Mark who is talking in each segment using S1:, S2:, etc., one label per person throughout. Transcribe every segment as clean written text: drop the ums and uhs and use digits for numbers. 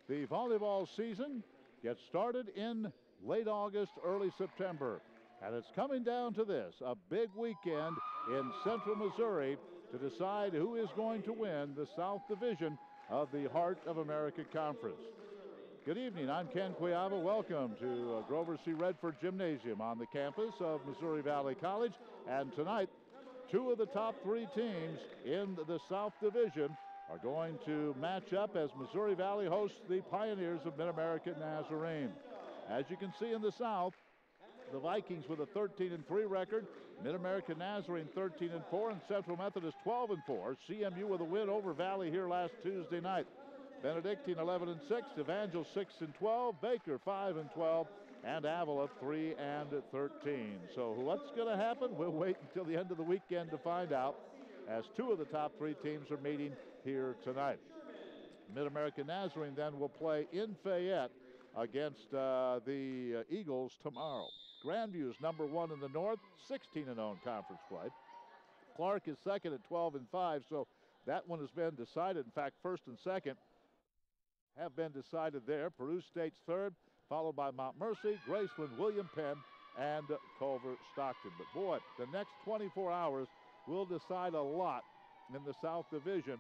S1: The volleyball season gets started in late August, early September. And it's coming down to this, a big weekend in central Missouri to decide who is going to win the South Division of the Heart of America Conference. Good evening, I'm Ken Quiava. Welcome to Grover C. Redford Gymnasium on the campus of Missouri Valley College. And tonight, two of the top three teams in the South Division are going to match up as Missouri Valley hosts the Pioneers of Mid-America Nazarene. As you can see in the South, the Vikings with a 13-3 record, Mid-America Nazarene 13-4, and Central Methodist 12-4. CMU with a win over Valley here last Tuesday night. Benedictine 11-6, Evangel 6-12, Baker 5-12, and Avila 3-13. So what's going to happen? We'll wait until the end of the weekend to find out, as two of the top three teams are meeting here tonight. Mid-America Nazarene then will play in Fayette against the Eagles tomorrow. Grandview is number one in the North, 16-0 in conference play. Clark is second at 12-5, so that one has been decided. In fact, first and second have been decided there. Peru State's third, followed by Mount Mercy, Graceland, William Penn, and Culver Stockton. But boy, the next 24 hours will decide a lot in the South Division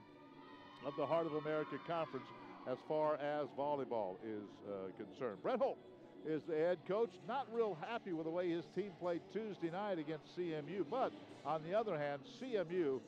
S1: of the Heart of America Conference as far as volleyball is concerned. Brett Holt is the head coach. Not real happy with the way his team played Tuesday night against CMU, but on the other hand, CMU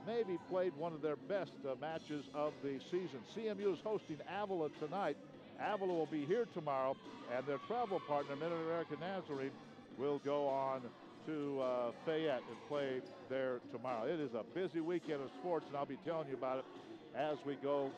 S1: maybe played one of their best matches of the season. CMU is hosting Avila tonight. Avila will be here tomorrow, and their travel partner, Mid-America Nazarene, will go on to Fayette and play there tomorrow. It is a busy weekend of sports, and I'll be telling you about it as we go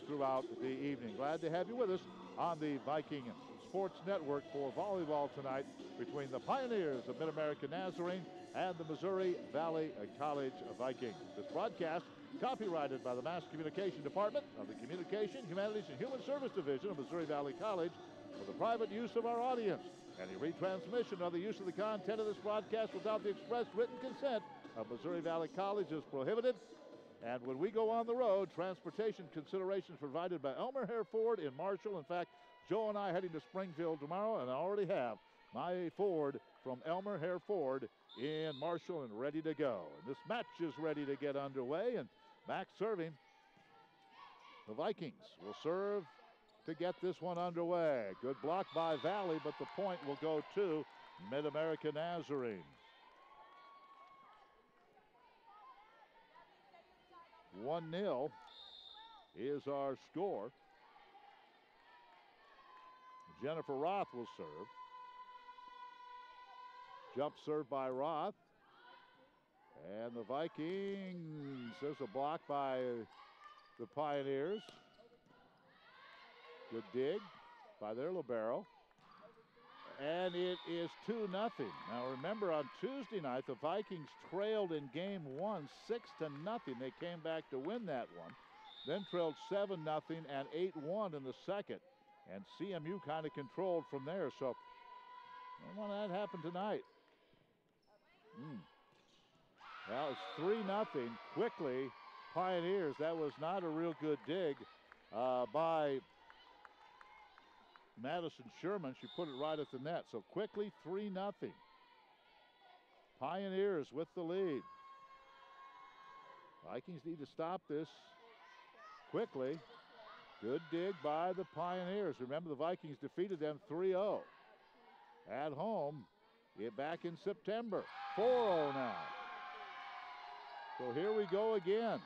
S1: throughout the evening. Glad to have you with us on the Viking Sports Network for volleyball tonight between the Pioneers of Mid-America Nazarene and the Missouri Valley College Vikings. This broadcast copyrighted by the Mass Communication Department of the Communication, Humanities, and Human Service Division of Missouri Valley College for the private use of our audience. Any retransmission or the use of the content of this broadcast without the express written consent of Missouri Valley College is prohibited. And when we go on the road, transportation considerations provided by Elmer Hare Ford in Marshall. In fact, Joe and I heading to Springfield tomorrow, and I already have my Ford from Elmer Hare Ford in Marshall and ready to go. And this match is ready to get underway, and back serving, the Vikings will serve to get this one underway. Good block by Valley, but the point will go to Mid-America Nazarene. 1-0 is our score. Jennifer Roth will serve. Jump serve by Roth. And the Vikings, there's a block by the Pioneers. Good dig by their libero. And it is 2-0. Now remember, on Tuesday night, the Vikings trailed in game one 6-0. They came back to win that one. Then trailed 7-0 and 8-1 in the second. And CMU kind of controlled from there. So I don't want that to happen tonight. Well, it's 3-0 quickly. Pioneers, that was not a real good dig by Madison Sherman. She put it right at the net. So quickly, 3-0. Pioneers with the lead. Vikings need to stop this quickly. Good dig by the Pioneers. Remember, the Vikings defeated them 3-0 at home back in September. 4-0 now. So here we go again.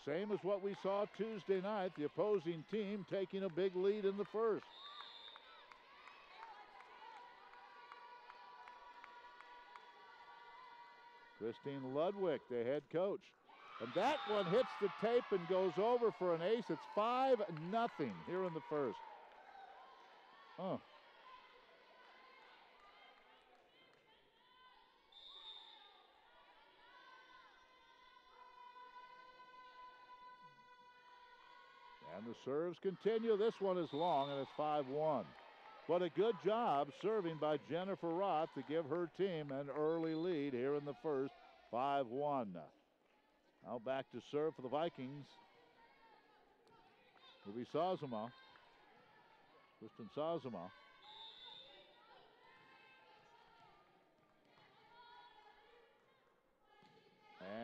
S1: Same as what we saw Tuesday night, the opposing team taking a big lead in the first. Christine Ludwig, the head coach. And that one hits the tape and goes over for an ace. It's 5-0 here in the first. Oh. And the serves continue. This one is long, and it's 5-1. But a good job serving by Jennifer Roth to give her team an early lead here in the first, 5-1. Now back to serve for the Vikings. will be Sazama. Kristen Sazama.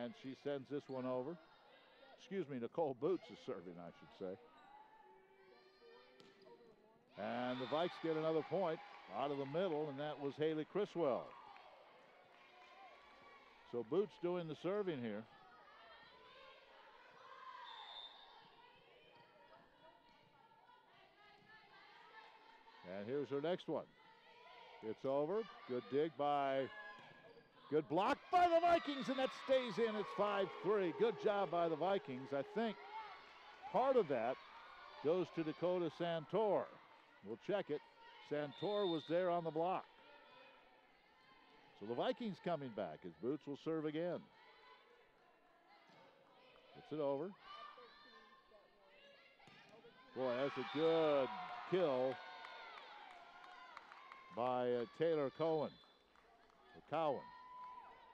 S1: And she sends this one over. Excuse me, Nicole Boots is serving, I should say. And the Vikes get another point out of the middle, and that was Haley Criswell. So Boots doing the serving here. And here's her next one. It's over. Good dig by, good block by the Vikings, and that stays in. It's 5-3. Good job by the Vikings. I think part of that goes to Dakota Santor. We'll check it. Santor was there on the block. So the Vikings coming back as Boots will serve again. Gets it over. Boy, that's a good kill by Taylor Cowan. Or Cowan.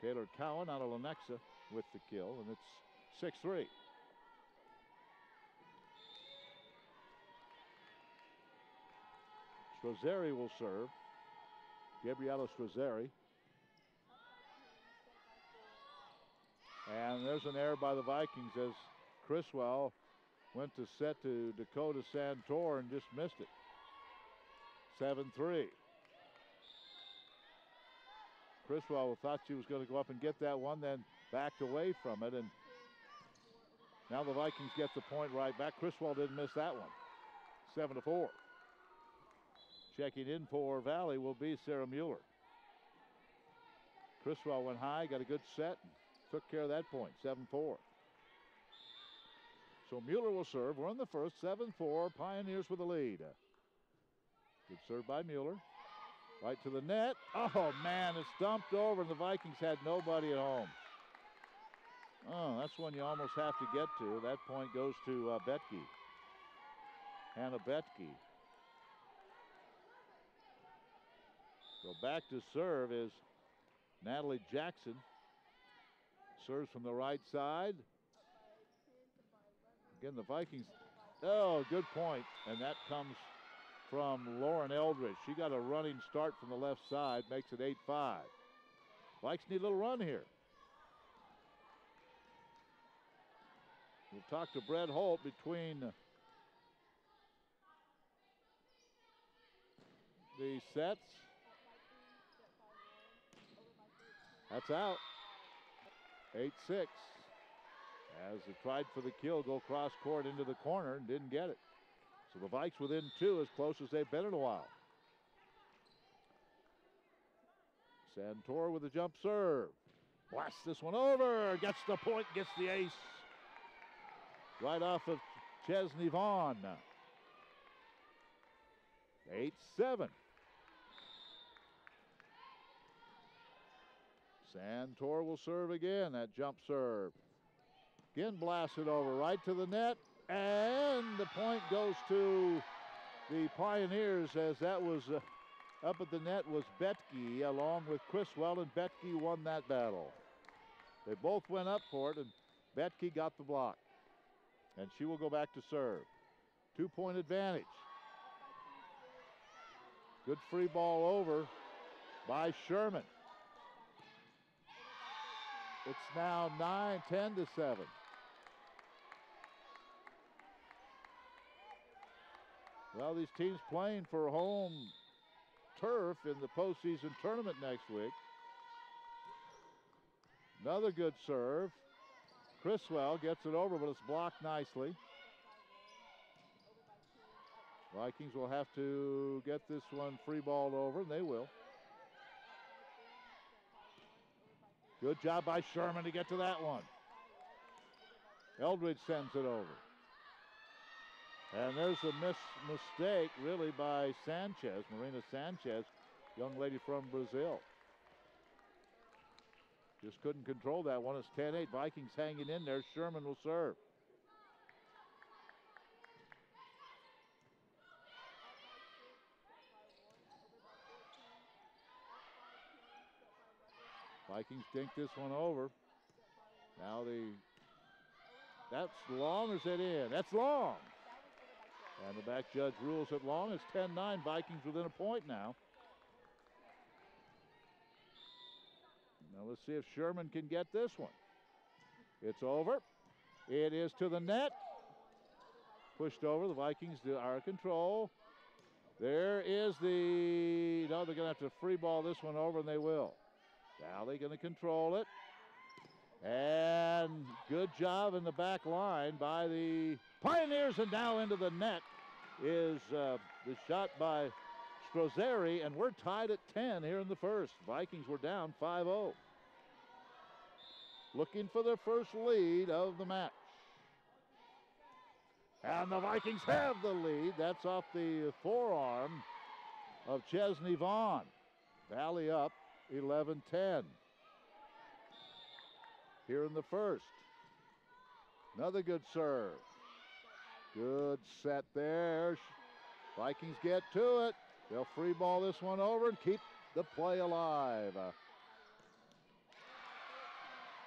S1: Taylor Cowan out of Lenexa with the kill, and it's 6-3. Strazzeri will serve. Gabriella Strazzeri. And there's an error by the Vikings as Criswell went to set to Dakota Santor and just missed it. 7-3. Criswell thought she was going to go up and get that one, then backed away from it, and now the Vikings get the point right back. Criswell didn't miss that one. 7-4. Checking in for Valley will be Sarah Mueller. Criswell went high, got a good set, and took care of that point. 7-4. So Mueller will serve. We're on the first. 7-4. Pioneers with the lead. Good serve by Mueller. Right to the net. Oh, man, it's dumped over, and the Vikings had nobody at home. Oh, that's one you almost have to get to. That point goes to Betke. Hannah Betke. So back to serve is Natalie Jackson. Serves from the right side. Again, the Vikings. Oh, good point. And that comes from Lauren Eldridge. She got a running start from the left side, makes it 8-5. Vikes need a little run here. We'll talk to Brett Holt between the sets. That's out. 8-6. As they tried for the kill, go cross court into the corner and didn't get it. So the Vikes within two, as close as they've been in a while. Santor with a jump serve. Blasts this one over. Gets the point, gets the ace. Right off of Chesney Vaughn. 8-7. Santor will serve again. That jump serve. Again blasted over right to the net. And the point goes to the Pioneers, as that was up at the net was Betke along with Criswell, and Betke won that battle. They both went up for it, and Betke got the block. And she will go back to serve. 2-point advantage. Good free ball over by Sherman. It's now 10-7. Well, these teams playing for home turf in the postseason tournament next week. Another good serve. Criswell gets it over, but it's blocked nicely. Vikings will have to get this one free balled over, and they will. Good job by Sherman to get to that one. Eldridge sends it over. And there's a mistake, really, by Sanchez, Marina Sanchez, young lady from Brazil. Just couldn't control that one. It's 10-8. Vikings hanging in there. Sherman will serve. Vikings dink this one over. Now that's long or is it in? That's long. And the back judge rules it long. It's 10-9. Vikings within a point now. Now let's see if Sherman can get this one. It's over. It is to the net. Pushed over. The Vikings are in control. There is the... No, they're going to have to free ball this one over, and they will. Valley going to control it. And good job in the back line by the Pioneers, and now into the net is the shot by Strozzeri, and we're tied at 10 here in the first. Vikings were down 5-0. Looking for their first lead of the match. And the Vikings have the lead. That's off the forearm of Chesney Vaughn. Valley up 11-10. Here in the first. Another good serve. Good set there. Vikings get to it. They'll free ball this one over and keep the play alive.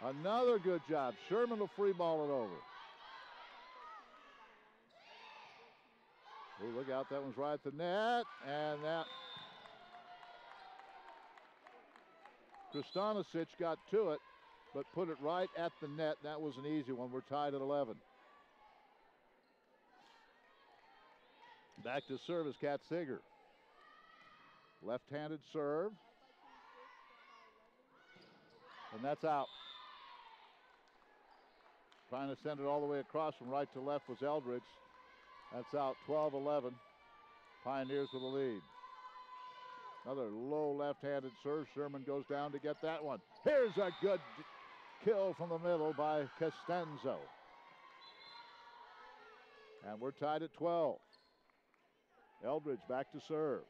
S1: Another good job. Sherman will free ball it over. Oh, look out. That one's right at the net. And that... Kristanicic got to it, but put it right at the net. That was an easy one. We're tied at 11. Back to serve is Kat Seeger. Left-handed serve. And that's out. Trying to send it all the way across from right to left was Eldridge. That's out, 12-11. Pioneers with the lead. Another low left-handed serve. Sherman goes down to get that one. Here's a good kill from the middle by Costanzo. And we're tied at 12. Eldridge back to serve.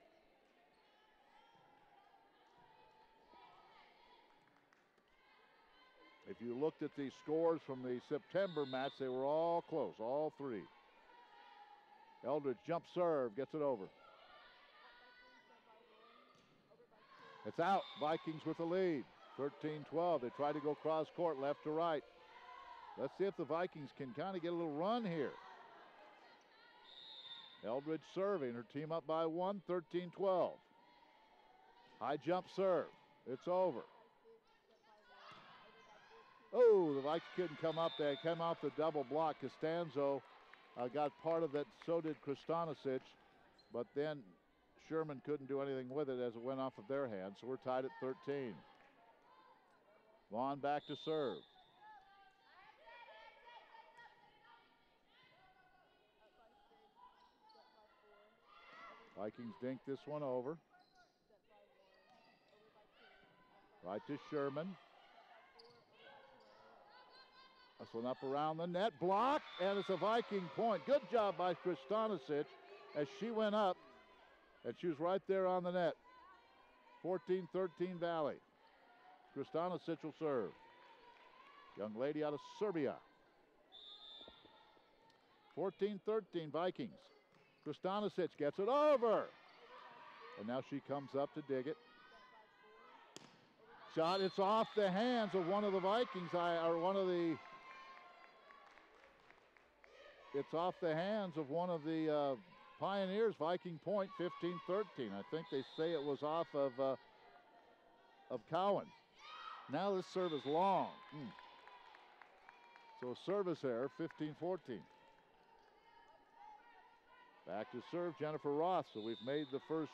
S1: If you looked at the scores from the September match, they were all close, all three. Eldridge jump serve, gets it over. It's out. Vikings with the lead. 13-12. They try to go cross court left to right. Let's see if the Vikings can kind of get a little run here. Eldridge serving. Her team up by 1, 13-12. High jump serve. It's over. Oh, the Vikings couldn't come up. They came off the double block. Costanzo got part of it. So did Kristanicic. But then Sherman couldn't do anything with it as it went off of their hands. So we're tied at 13. Vaughn back to serve. Vikings dink this one over. Right to Sherman. This one up around the net. Blocked, and it's a Viking point. Good job by Kristanicic as she went up, and she was right there on the net. 14-13 Valley. Kristanicic will serve. Young lady out of Serbia. 14-13 Vikings. Kristanicic gets it over. And now she comes up to dig it. Shot, it's off the hands of one of the Vikings, it's off the hands of one of the Pioneers. Viking point, 15-13. I think they say it was off of Cowan. Now this serve is long. So a service error, 15-14. Back to serve, Jennifer Roth. So we've made the first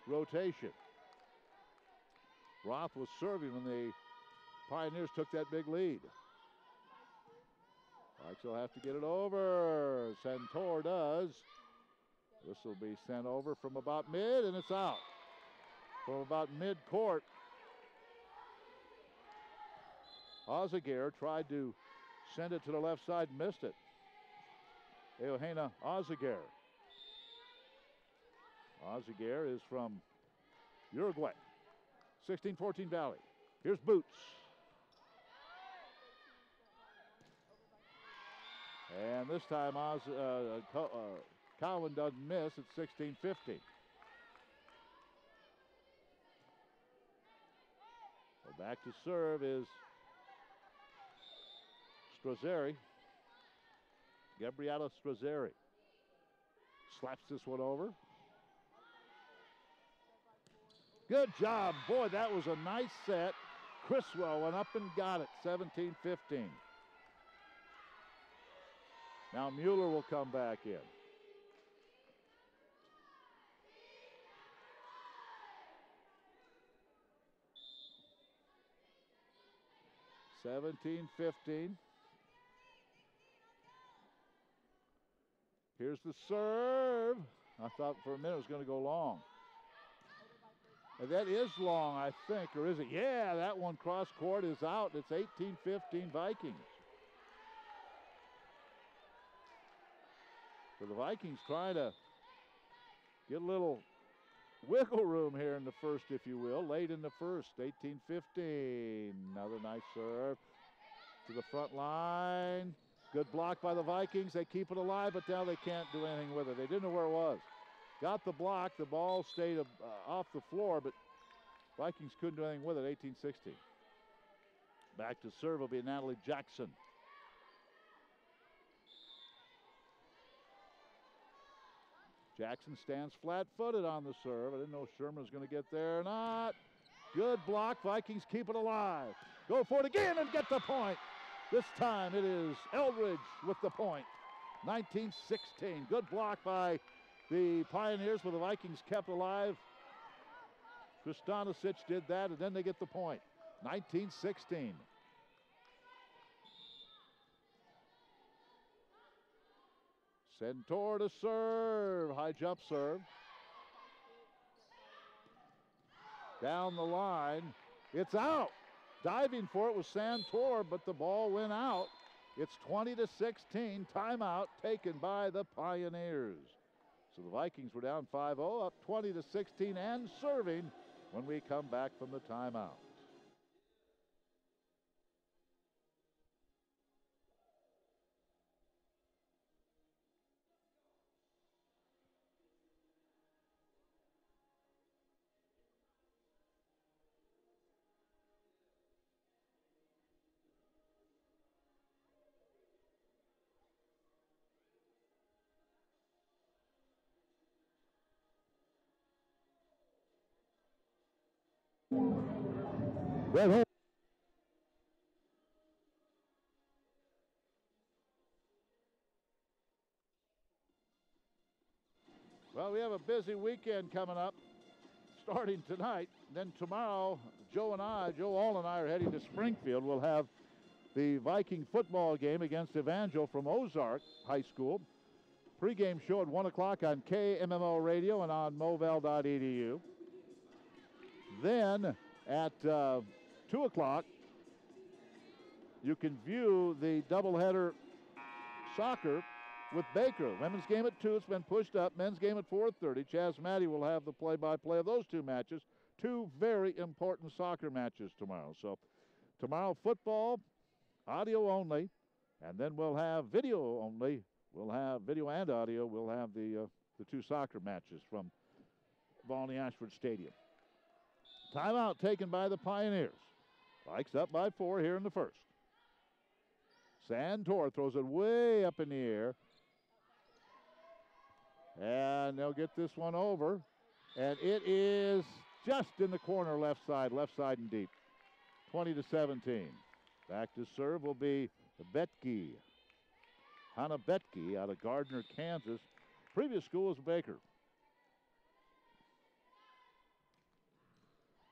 S1: rotation. Roth was serving when the Pioneers took that big lead. She'll have to get it over. Santor does. This will be sent over from about mid, and it's out. From about mid-court. Ozaguer tried to send it to the left side and missed it. Eugenia Ozaguer. Ozaguer is from Uruguay. 16-14 Valley. Here's Boots. And this time Cowan doesn't miss. It's 16-15. So back to serve is Strozzeri. Gabriella Strozzeri. Slaps this one over. Good job. Boy, that was a nice set. Criswell went up and got it, 17-15. Now Mueller will come back in. (17-15). Here's the serve. I thought for a minute it was going to go long. And that is long, I think, or is it? Yeah, that one cross court is out. It's 18-15 Vikings. So the Vikings trying to get a little wiggle room here in the first, if you will. Late in the first, 18-15. Another nice serve to the front line. Good block by the Vikings. They keep it alive, but now they can't do anything with it. They didn't know where it was. Got the block. The ball stayed off the floor, but Vikings couldn't do anything with it, 18-16. Back to serve will be Natalie Jackson. Jackson stands flat-footed on the serve. I didn't know Sherman was going to get there or not. Good block. Vikings keep it alive. Go for it again and get the point. This time it is Eldridge with the point. 19-16. Good block by the Pioneers, but the Vikings kept alive. Kristanisic did that, and then they get the point. 19-16. Centaur to serve. High jump serve. Down the line. It's out. Diving for it was Santor, but the ball went out. It's 20-16. Timeout taken by the Pioneers. So the Vikings were down 5-0, up 20-16 and serving when we come back from the timeout. Well, we have a busy weekend coming up, starting tonight. Then tomorrow, Joe All and I are heading to Springfield. We'll have the Viking football game against Evangel from Ozark High School. Pre-game show at 1 o'clock on KMMO Radio and on movel.edu. Then at 2 o'clock, you can view the doubleheader soccer with Baker. Women's game at 2, it's been pushed up. Men's game at 4:30. Chaz Matty will have the play-by-play of those two matches. Two very important soccer matches tomorrow. So tomorrow, football, audio only, and then we'll have video only. We'll have video and audio. We'll have the two soccer matches from Volney Ashford Stadium. Timeout taken by the Pioneers. Vikes up by 4 here in the first. Santor throws it way up in the air. And they'll get this one over. And it is just in the corner left side and deep. 20-17. Back to serve will be Betke. Hannah Betke out of Gardner, Kansas. Previous school was Baker.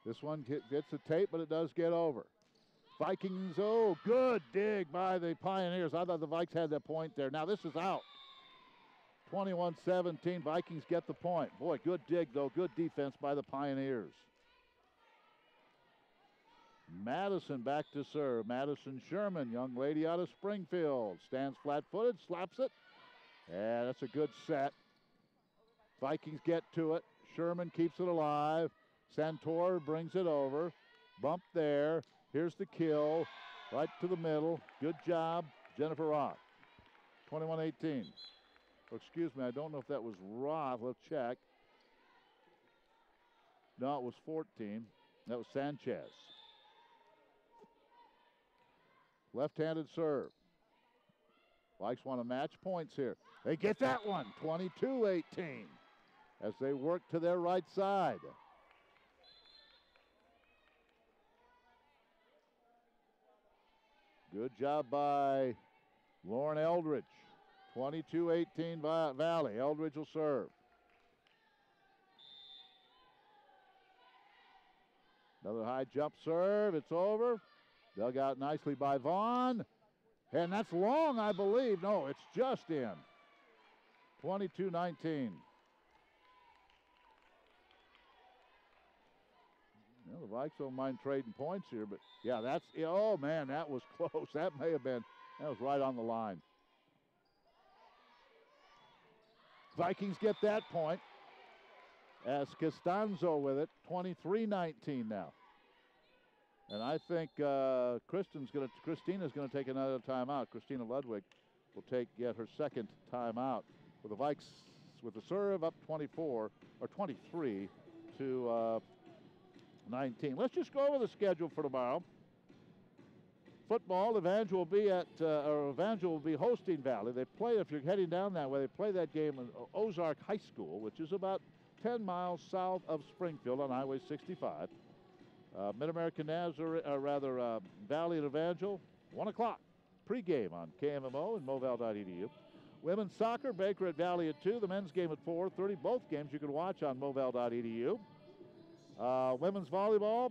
S1: This one gets the tape, but it does get over. Vikings, good dig by the Pioneers. I thought the Vikes had that point there. Now this is out. 21-17, Vikings get the point. Boy, good dig, though. Good defense by the Pioneers. Madison back to serve. Madison Sherman, young lady out of Springfield. Stands flat-footed, slaps it. And that's a good set. Vikings get to it. Sherman keeps it alive. Santor brings it over. Bump there. Here's the kill. Right to the middle. Good job, Jennifer Roth. 21-18. Oh, excuse me, I don't know if that was Roth. Let's check. No, it was 14. That was Sanchez. Left-handed serve. Vikes want to match points here. They get that one, 22-18, as they work to their right side. Good job by Lauren Eldridge. 22-18 Valley. Eldridge will serve. Another high jump serve. It's over. Dug out nicely by Vaughn. And that's long, I believe. No, it's just in. 22-19. Well, the Vikes don't mind trading points here, but yeah, that's, oh man, that was close. That may have been, that was right on the line. Vikings get that point as Costanzo with it, 23-19 now. And I think Christina's going to take another timeout. Christina Ludwig will get her second timeout with the Vikes with the serve up 24 or 23 to 19. Let's just go over the schedule for tomorrow. Football, Evangel will be hosting Valley. They play, if you're heading down that way, they play that game in Ozark High School, which is about 10 miles south of Springfield on Highway 65. Mid-American Valley and Evangel, 1 o'clock. Pre-game on KMMO and Moval.edu. Women's soccer, Baker at Valley at 2. The men's game at 4:30. Both games you can watch on Moval.edu. Women's volleyball,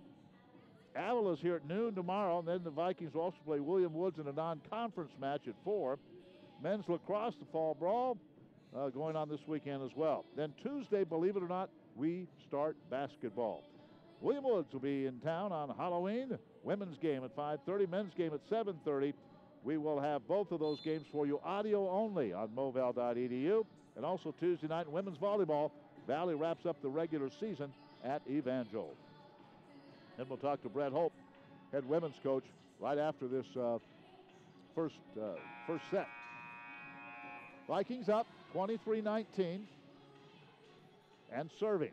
S1: Avila's here at noon tomorrow, and then the Vikings will also play William Woods in a non-conference match at 4. Men's lacrosse, the fall brawl, going on this weekend as well. Then Tuesday, believe it or not, we start basketball. William Woods will be in town on Halloween. Women's game at 5:30, men's game at 7:30. We will have both of those games for you audio only on Moval.edu. And also Tuesday night, women's volleyball. Valley wraps up the regular season at Evangel. Then we'll talk to Brett Hope, head women's coach, right after this first set. Vikings up 23-19 and serving.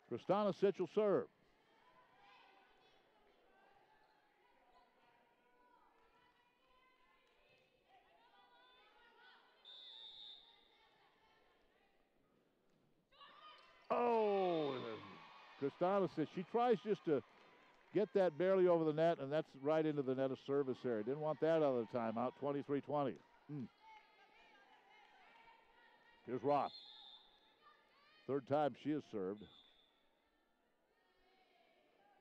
S1: Kristana Sitch will serve. Oh, Kristana Sitch, she tries just to get that barely over the net, and that's right into the net of service area. Didn't want that out of the timeout, 23-20. Here's Roth. Third time she has served.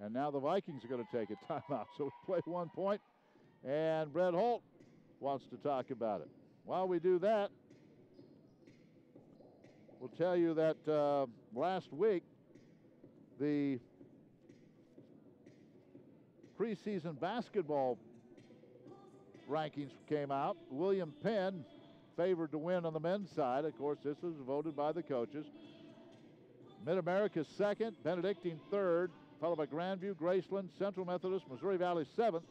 S1: And now the Vikings are going to take a timeout. So we play 1 point, and Brett Holt wants to talk about it. While we do that, we'll tell you that last week, the preseason basketball rankings came out. William Penn favored to win on the men's side. Of course, this was voted by the coaches. Mid-America second, Benedictine third, followed by Grandview, Graceland, Central Methodist, Missouri Valley seventh,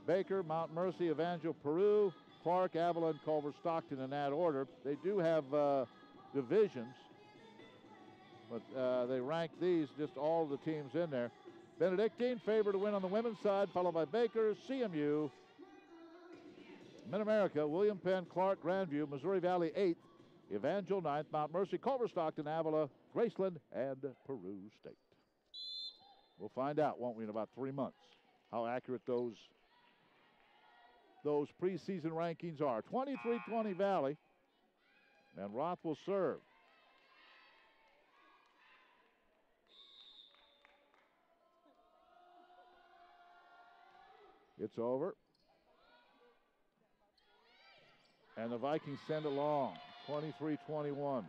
S1: Baker, Mount Mercy, Evangel, Peru, Clark, Abilene, Culver, Stockton in that order. They do have divisions, but they rank these, just all the teams in there. Benedictine favored to win on the women's side, followed by Baker, CMU, Mid-America, William Penn, Clark, Grandview, Missouri Valley 8th, Evangel 9th, Mount Mercy, Culver, Stockton, Avila, Graceland, and Peru State. We'll find out, won't we, in about 3 months, how accurate those preseason rankings are. 23-20 Valley, and Roth will serve. It's over. And the Vikings send it long, 23-21.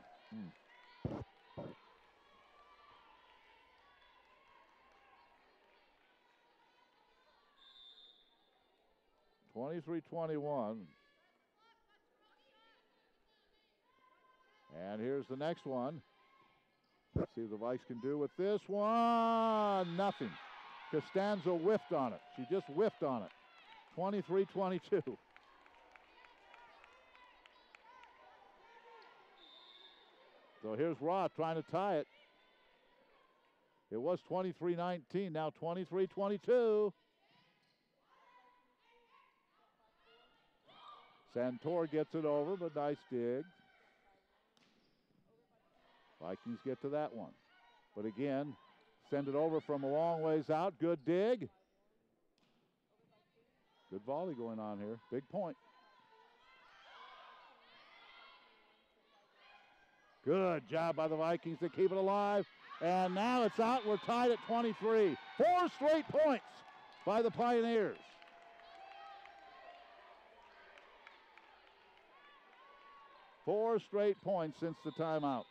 S1: 23-21. And here's the next one. Let's see what the Vikes can do with this one. Nothing. Costanzo whiffed on it. She just whiffed on it. 23-22. So here's Roth trying to tie it. It was 23-19, now 23-22. Santor gets it over, but nice dig. Vikings get to that one. But again, send it over from a long ways out. Good dig. Good volley going on here. Big point. Good job by the Vikings to keep it alive. And now it's out. We're tied at 23. 4 straight points by the Pioneers. Four straight points since the timeouts.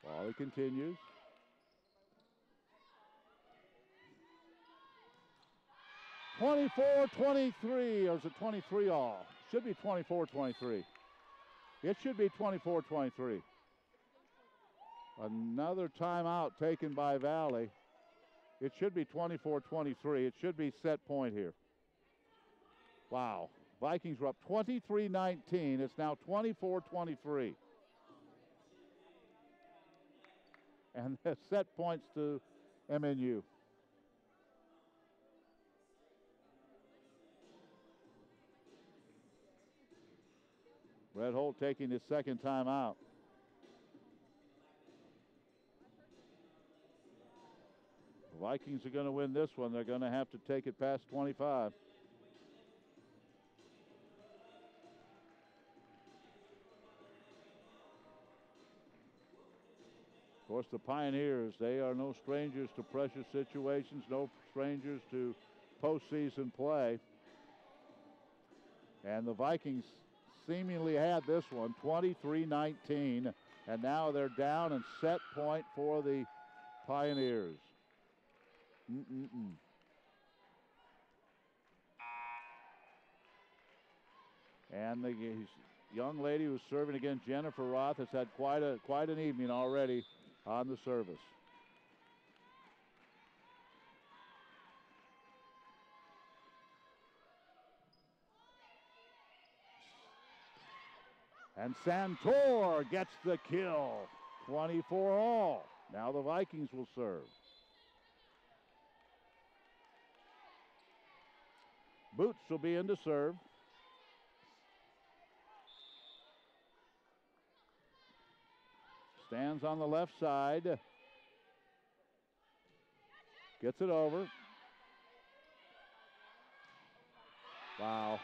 S1: Volley continues. (24-23), or is it 23 all? Should be 24-23. It should be 24-23. Another timeout taken by Valley. It should be 24-23. It should be set point here. Wow. Vikings were up 23-19. It's now 24-23. And set points to MNU. Red Holt taking his second time out. The Vikings are going to win this one. They're going to have to take it past 25. Of course, the Pioneers, they are no strangers to pressure situations, no strangers to postseason play. And the Vikings seemingly had this one, 23-19, and now they're down and set point for the Pioneers. And the young lady who's serving against Jennifer Roth has had quite an evening already on the service. And Santor gets the kill. 24 all. Now the Vikings will serve. Boots will be in to serve. Stands on the left side. Gets it over. Wow.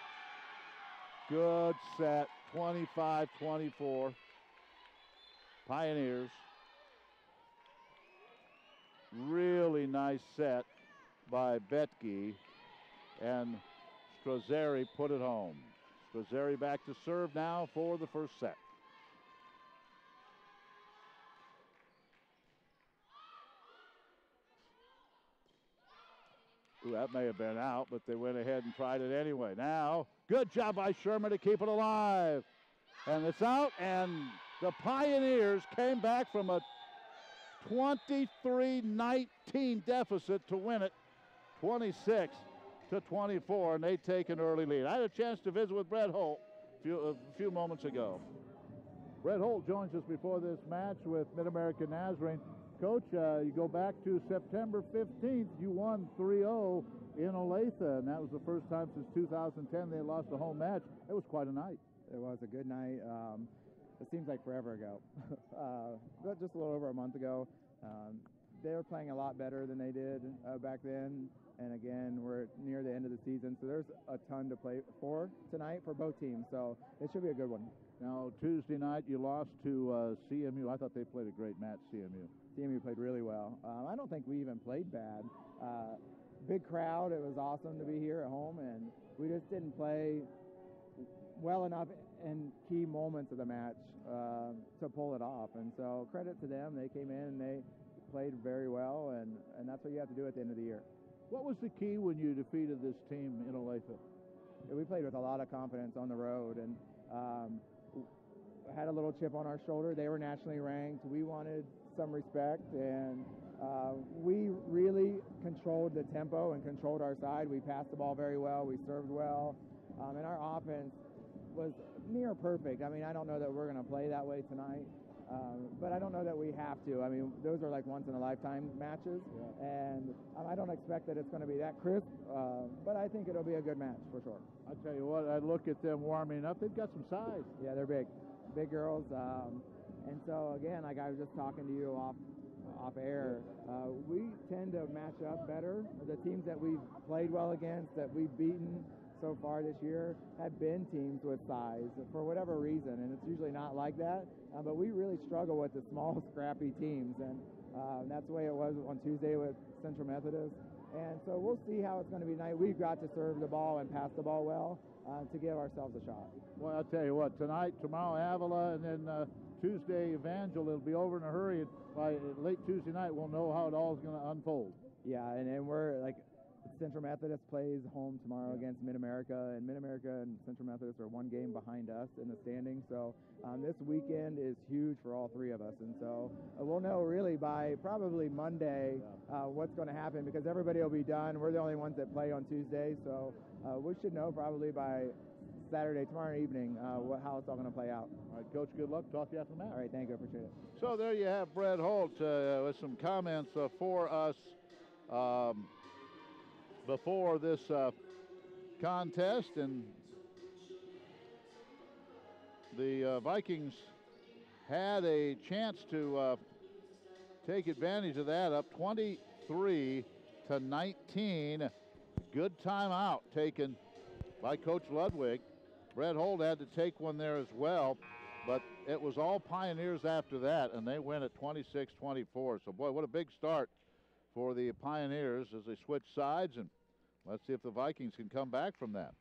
S1: Good set. 25-24. Pioneers. Really nice set by Betke. And Strazzeri put it home. Strazzeri back to serve now for the first set. Ooh, that may have been out, but they went ahead and tried it anyway. Now, good job by Sherman to keep it alive. And it's out, and the Pioneers came back from a 23-19 deficit to win it 26-24, and they take an early lead. I had a chance to visit with Brett Holt a few moments ago. Brett Holt joins us before this match with Mid-American Nazarene. Coach, you go back to September 15th. You won 3-0 in Olathe, and that was the first time since 2010 they lost a home match. It was quite a night.
S2: It was a good night. It seems like forever ago. But just a little over a month ago. They were playing a lot better than they did back then. And again, we're near the end of the season, so there's a ton to play for tonight for both teams. So it should be a good one.
S1: Now, Tuesday night, you lost to CMU. I thought they played a great match, CMU.
S2: CMU played really well. I don't think we even played bad. Big crowd. It was awesome to be here at home, and we just didn't play well enough in key moments of the match to pull it off. And so credit to them. They came in and they played very well, and that's what you have to do at the end of the year.
S1: What was the key when you defeated this team in Olathe?
S2: We played with a lot of confidence on the road, and had a little chip on our shoulder. They were nationally ranked. We wanted some respect, and we really controlled the tempo and controlled our side. We passed the ball very well. We served well. And our offense was near perfect. I mean, I don't know that we're going to play that way tonight, but I don't know that we have to. I mean, those are like once-in-a-lifetime matches, and I don't expect that it's going to be that crisp, but I think it'll be a good match for sure.
S1: I tell you what, I look at them warming up. They've got some size.
S2: Yeah, they're big girls, and so again, like I was just talking to you off air, we tend to match up better. The teams that we've played well against, that we've beaten so far this year, have been teams with size for whatever reason, and it's usually not like that, but we really struggle with the small, scrappy teams, and that's the way it was on Tuesday with Central Methodist, and so we'll see how it's going to be tonight. We've got to serve the ball and pass the ball well to give ourselves a shot.
S1: Well, I'll tell you what, tonight, tomorrow, Avila, and then Tuesday, Evangel, it'll be over in a hurry, and by late Tuesday night, we'll know how it all is going to unfold.
S2: Yeah, and we're like, Central Methodist plays home tomorrow against Mid-America, and Mid-America and Central Methodist are one game behind us in the standings. So this weekend is huge for all three of us, and so we'll know really by probably Monday what's going to happen, because everybody will be done. We're the only ones that play on Tuesday, so we should know probably by Saturday, tomorrow evening, how it's all going to play out.
S1: All right, Coach, good luck. Talk to you after the match.
S2: All right, thank you. Appreciate it.
S1: So there you have Brett Holt with some comments for us before this contest, and the Vikings had a chance to take advantage of that, up 23-19. Good timeout taken by Coach Ludwig. Brett Holt had to take one there as well, but it was all Pioneers after that, and they win at 26-24. So, boy, what a big start for the Pioneers as they switch sides, and let's see if the Vikings can come back from that.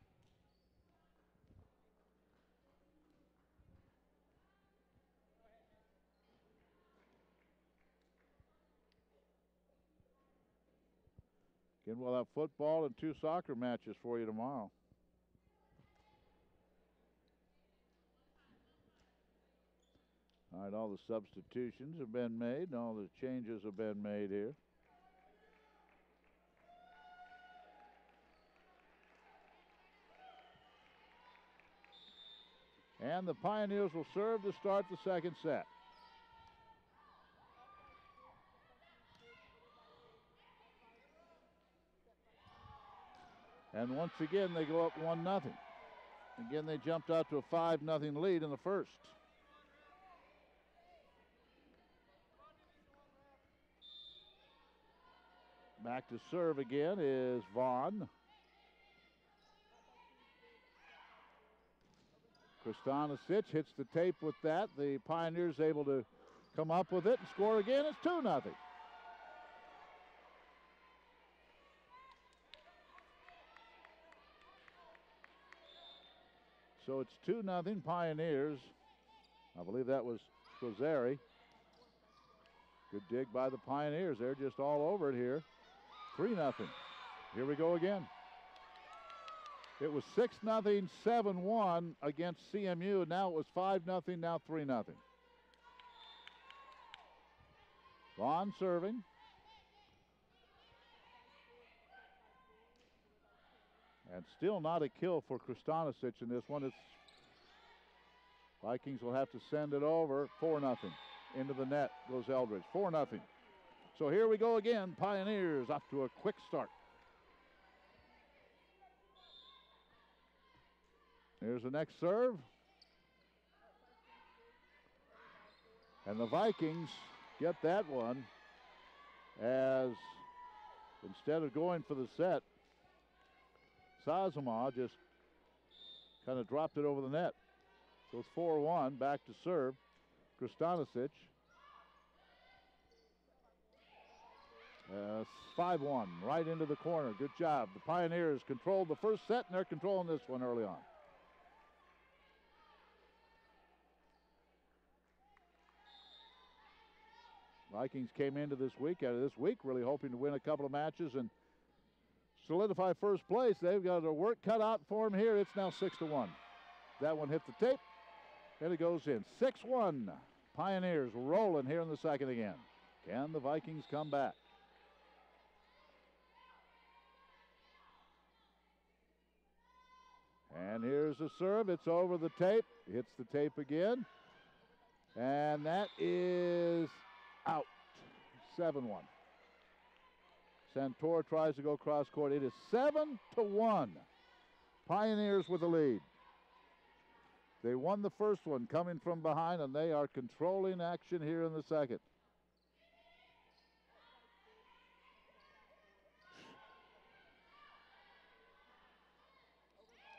S1: Again, we'll have football and 2 soccer matches for you tomorrow. All right, all the substitutions have been made, and all the changes have been made here. And the Pioneers will serve to start the second set. And once again, they go up 1-0. Again, they jumped out to a 5-0 lead in the first. Back to serve again is Vaughn. Kristanisic hits the tape with that. The Pioneers able to come up with it and score again. It's 2-0. So it's 2-0 Pioneers. I believe that was Squazzeri. Good dig by the Pioneers. They're just all over it here. 3-0. Here we go again. It was 6-0, 7-1 against CMU. Now it was 5-0, now 3-0. Vaughn serving. And still not a kill for Kristanisic in this one. It's Vikings will have to send it over. 4-0. Into the net goes Eldridge. 4-0. So here we go again. Pioneers off to a quick start. Here's the next serve. And the Vikings get that one as instead of going for the set, Sazama just kind of dropped it over the net. So it's 4-1, back to serve. Kristanisic. 5-1, right into the corner. Good job. The Pioneers controlled the first set, and they're controlling this one early on. Vikings came into this week, really hoping to win a couple of matches and solidify first place. They've got their work cut out for them here. It's now 6-1. That one hit the tape, and it goes in. 6-1. Pioneers rolling here in the second again. Can the Vikings come back? And here's the serve. It's over the tape. Hits the tape again. And that is out. 7-1. Santor tries to go cross court. It is 7-1. Pioneers with the lead. They won the first one coming from behind, and they are controlling action here in the second.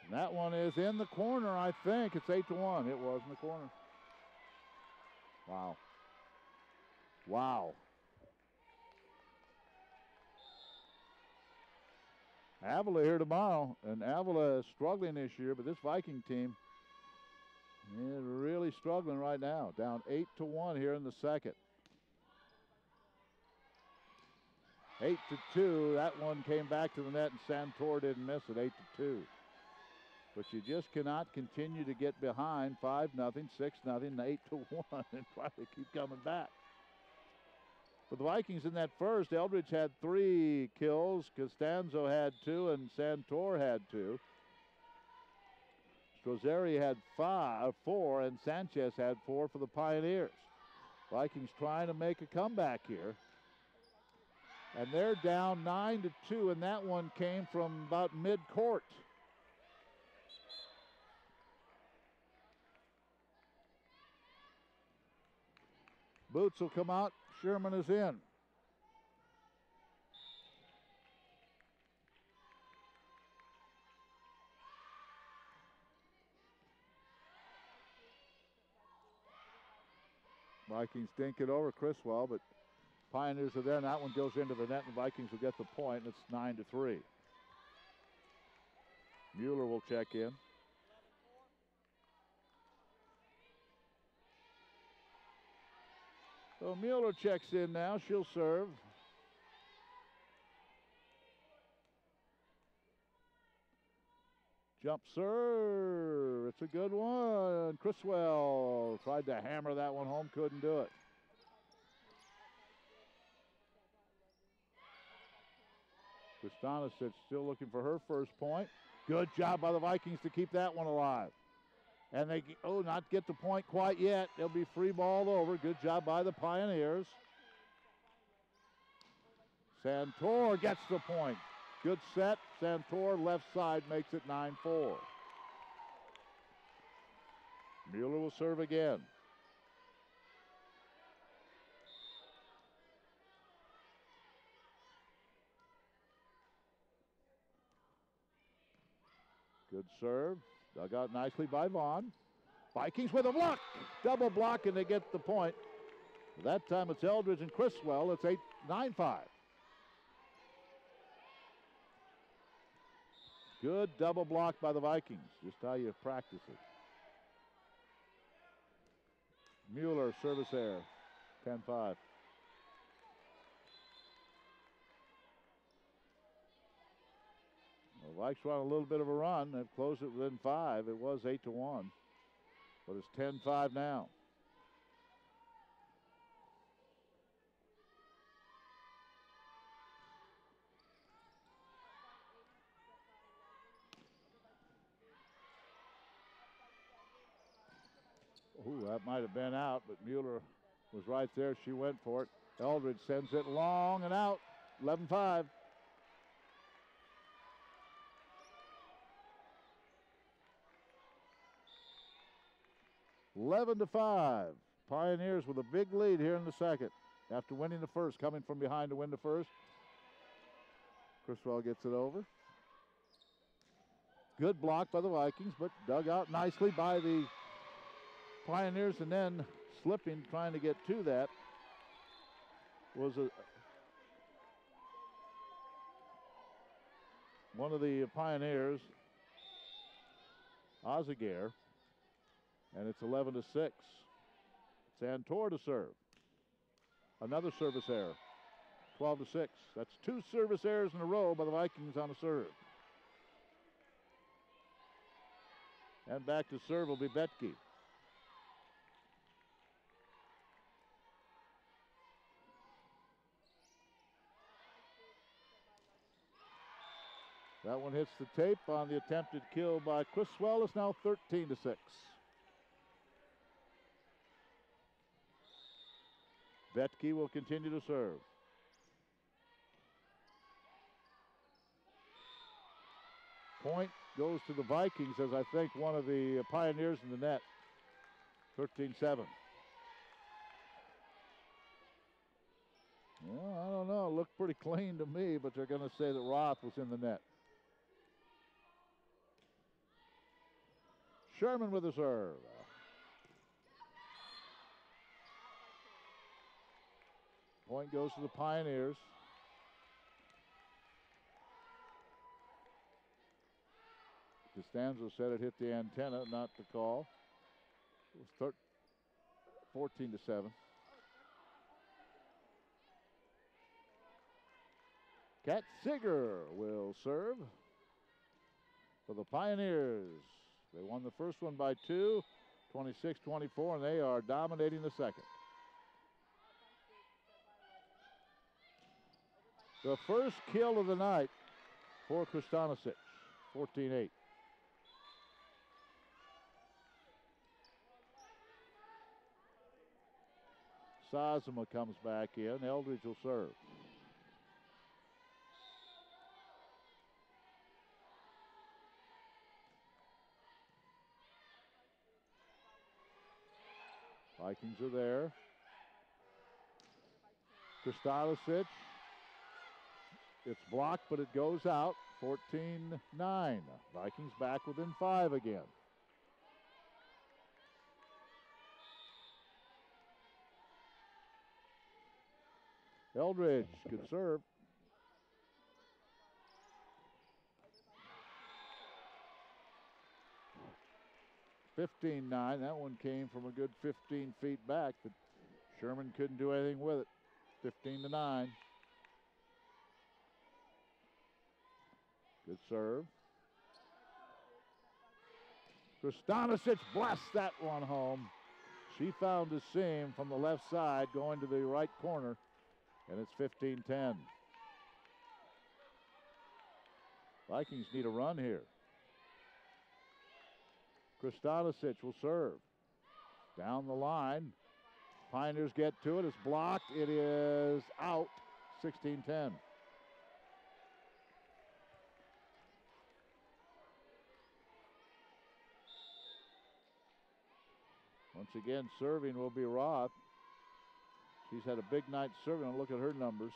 S1: And that one is in the corner, I think. It's 8-1. It was in the corner. Wow. Wow. Avila here tomorrow, and Avila is struggling this year, but this Viking team is really struggling right now. Down 8-1 here in the second. 8-2. That one came back to the net, and Santor didn't miss it. 8-2. But you just cannot continue to get behind 5-0, 6-0, 8-1, and try to keep coming back. For the Vikings in that first, Eldridge had 3 kills, Costanzo had 2, and Santor had 2. Strozeri had 4, and Sanchez had 4 for the Pioneers. Vikings trying to make a comeback here. And they're down 9-2, and that one came from about mid-court. Boots will come out. Sherman is in. Vikings dink it over Criswell, but Pioneers are there, and that one goes into the net, and the Vikings will get the point, and it's 9-3. Mueller will check in. So Mueller checks in now. She'll serve. Jump serve. It's a good one. Criswell tried to hammer that one home. Couldn't do it. Kristanisic still looking for her first point. Good job by the Vikings to keep that one alive. And they, not get the point quite yet. They'll be free balled over. Good job by the Pioneers. Santor gets the point. Good set. Santor left side makes it 9-4. Mueller will serve again. Good serve. Dug out nicely by Vaughn. Vikings with a block. Double block, and they get the point. That time it's Eldridge and Criswell. It's 9-5. Good double block by the Vikings. Just how you practice it. Mueller, service error. 10-5. The Vikes run a little bit of a run. They've closed it within 5. It was 8-1. But it's 10-5 now. Ooh, that might have been out, but Mueller was right there. She went for it. Eldridge sends it long and out. 11-5. Pioneers with a big lead here in the second. After winning the first, coming from behind to win the first. Criswell gets it over. Good block by the Vikings, but dug out nicely by the Pioneers, and then slipping, trying to get to that, was one of the Pioneers, Ozaguer, and it's 11-6. Santor to serve. Another service error. 12-6. That's 2 service errors in a row by the Vikings on a serve. And back to serve will be Betke. That one hits the tape on the attempted kill by Criswell. It's now 13-6. Vetke will continue to serve. Point goes to the Vikings as I think one of the Pioneers in the net. 13-7. Well, I don't know. It looked pretty clean to me, but they're going to say that Roth was in the net. Sherman with a serve. Point goes to the Pioneers. Costanzo said it hit the antenna, not the call. It was 14-7. Kat Seeger will serve for the Pioneers. They won the first one by 2, 26-24, and they are dominating the second. The first kill of the night for Kristanisic, 14-8. Sazama comes back in. Eldridge will serve. Vikings are there. Kristanisic. It's blocked, but it goes out. 14-9. Vikings back within 5 again. Eldridge, good serve. $15-9. That one came from a good 15 feet back, but Sherman couldn't do anything with it. 15-9. Good serve. Kristanisic blasts that one home. She found a seam from the left side going to the right corner, and it's 15-10. Vikings need a run here. Kristanisic will serve. Down the line. Pioneers get to it. It's blocked. It is out. 16-10. Once again, serving will be Roth. She's had a big night serving. I'll look at her numbers.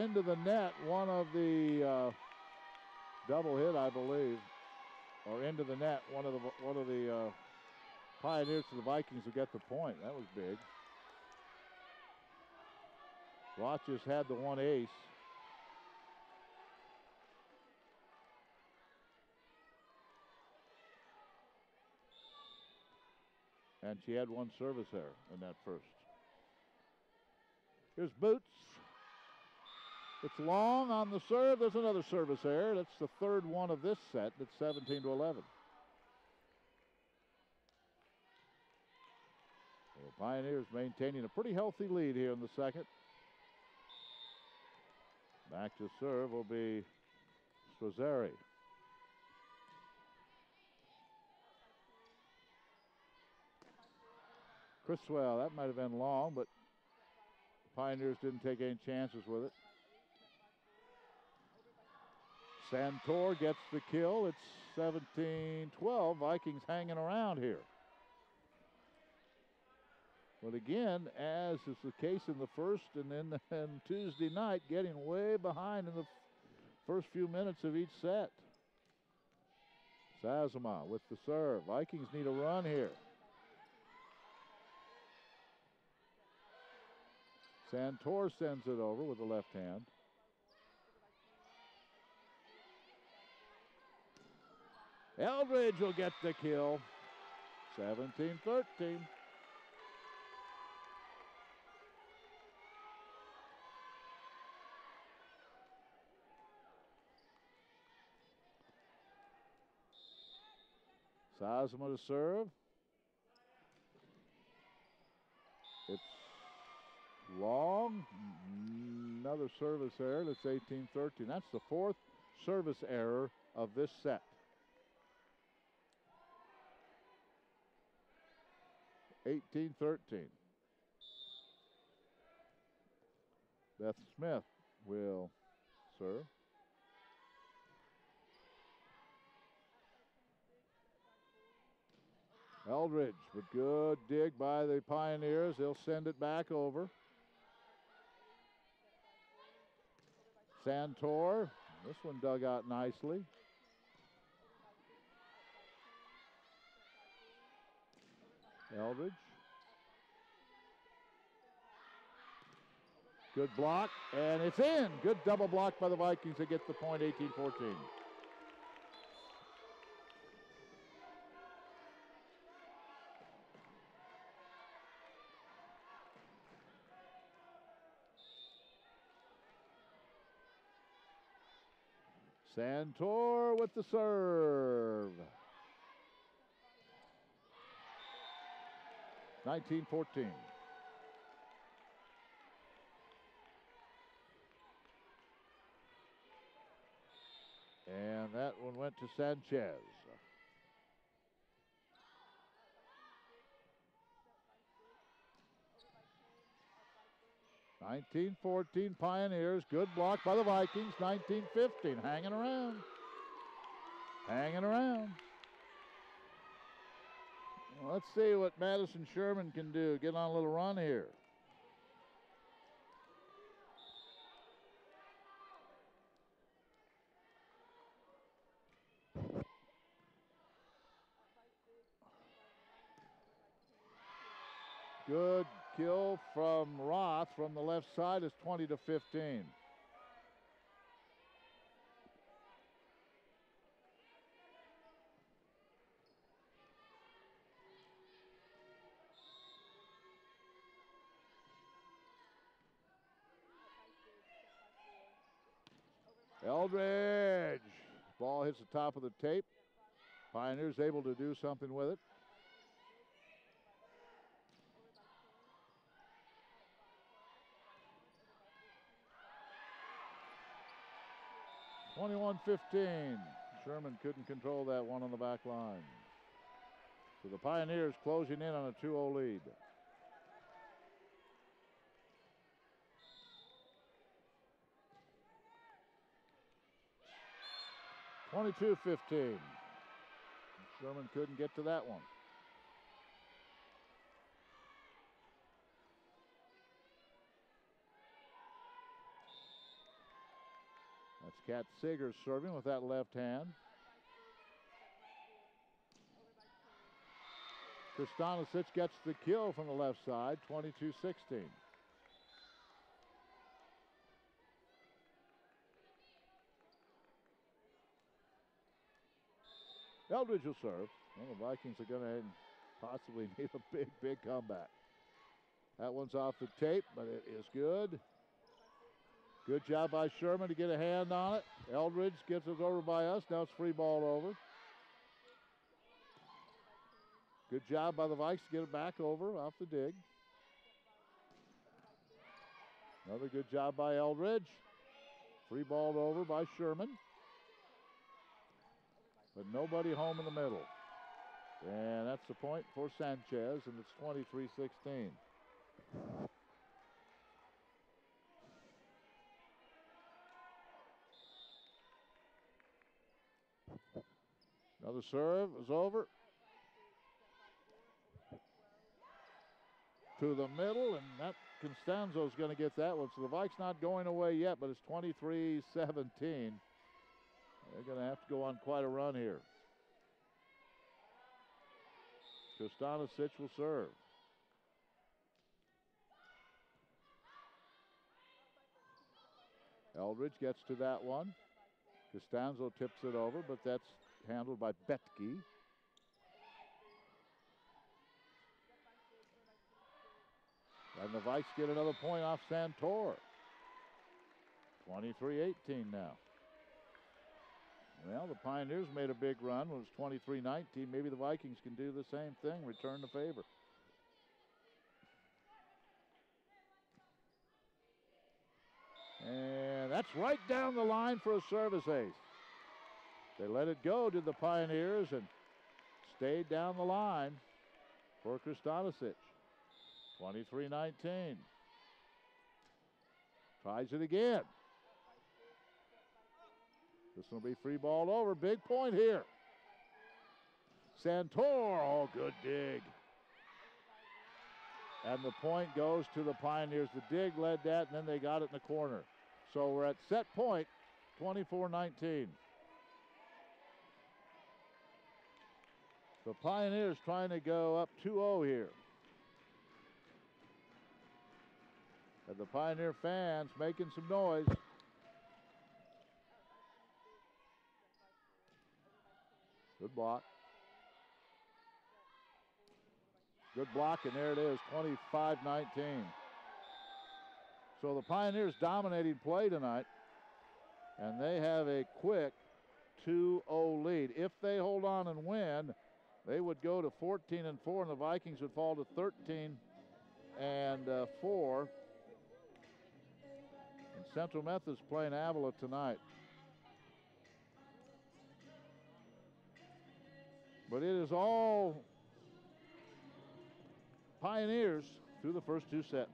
S1: Into the net. One of the double hit, I believe, or into the net. One of the Pioneers to the Vikings will get the point. That was big. Roth just had the one ace. And she had one service error in that first. Here's Boots. It's long on the serve. There's another service error. That's the third one of this set. It's 17-11. The Pioneers maintaining a pretty healthy lead here in the second. Back to serve will be Strazzeri. Criswell, that might have been long, but the Pioneers didn't take any chances with it. Santor gets the kill. It's 17-12. Vikings hanging around here. But again, as is the case in the first and then Tuesday night, getting way behind in the first few minutes of each set. Sazama with the serve. Vikings need a run here. Santor sends it over with the left hand. Eldridge will get the kill. 17-13. Sazama to serve. It's Long. Another service error. That's 18-13. That's the fourth service error of this set. (18-13). Beth Smith will serve. Eldridge with good dig by the Pioneers. They'll send it back over. Santor. This one dug out nicely. Eldridge. Good block, and it's in. Good double block by the Vikings to get the point, 18-14. Santor with the serve. 19-14. And that one went to Sanchez. 19-14 Pioneers. Good block by the Vikings. 19-15. Hanging around. Hanging around. Well, let's see what Madison Sherman can do. Get on a little run here. Good kill from Roth from the left side. Is 20-15. Eldridge. Ball hits the top of the tape. Pioneers able to do something with it. 21-15. Sherman couldn't control that one on the back line. So the Pioneers closing in on a 2-0 lead. (22-15). Sherman couldn't get to that one. That's Kat Seger serving with that left hand. Kristanisic gets the kill from the left side, 22-16. Eldridge will serve. Well, the Vikings are going to possibly need a big, big comeback. That one's off the tape, but it is good. Good job by Sherman to get a hand on it. Eldridge gets it over by us. Now it's free ball over. Good job by the Vikes to get it back over off the dig. Another good job by Eldridge. Free balled over by Sherman. But nobody home in the middle. And that's the point for Sanchez, and it's 23-16. Another serve is over. To the middle, and that Constanzo's going to get that one. So the Vikes not going away yet, but it's 23-17. They're going to have to go on quite a run here. Kristanisic will serve. Eldridge gets to that one. Costanzo tips it over, but that's handled by Betke. And the Vikes get another point off Santor. 23-18 now. Well, the Pioneers made a big run. It was 23-19. Maybe the Vikings can do the same thing, return the favor. And that's right down the line for a service ace. They let it go to the Pioneers and stayed down the line for Krstanisic. 23-19. Tries it again. This will be free ball over. Big point here. Santor, oh, good dig. And the point goes to the Pioneers. The dig led that, and then they got it in the corner. So we're at set point, 24-19. The Pioneers trying to go up 2-0 here. And the Pioneer fans making some noise. Good block. Good block, and there it is, 25-19. So the Pioneers dominating play tonight, and they have a quick 2-0 lead. If they hold on and win, they would go to 14-4, and the Vikings would fall to 13-4. And Central Methodist playing Avila tonight. But it is all Pioneers through the first two sets.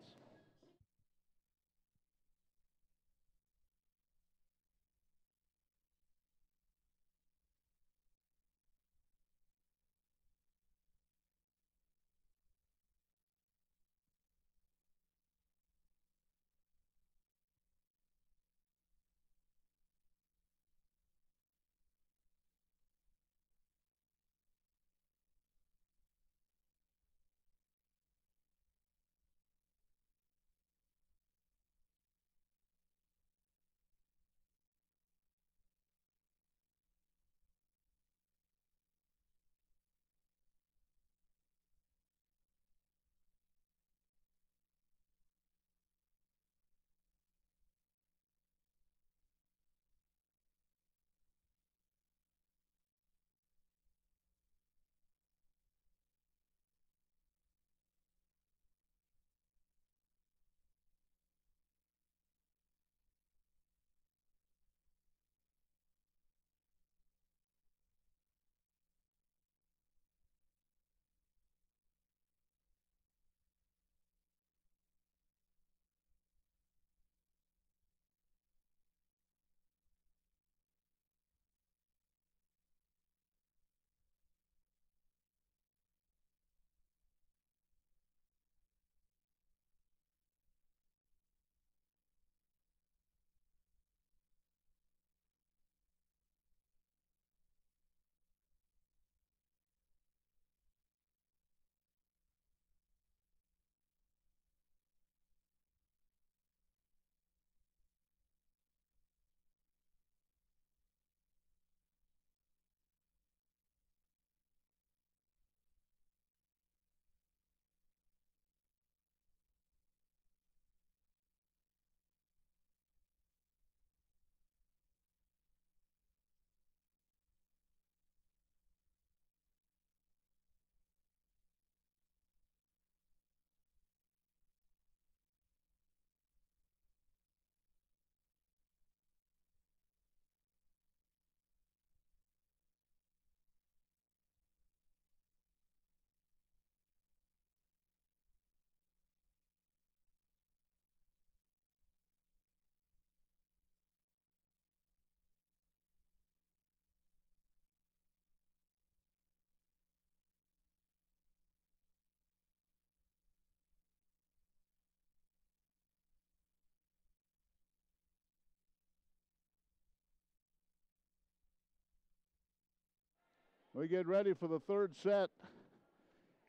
S1: We get ready for the third set.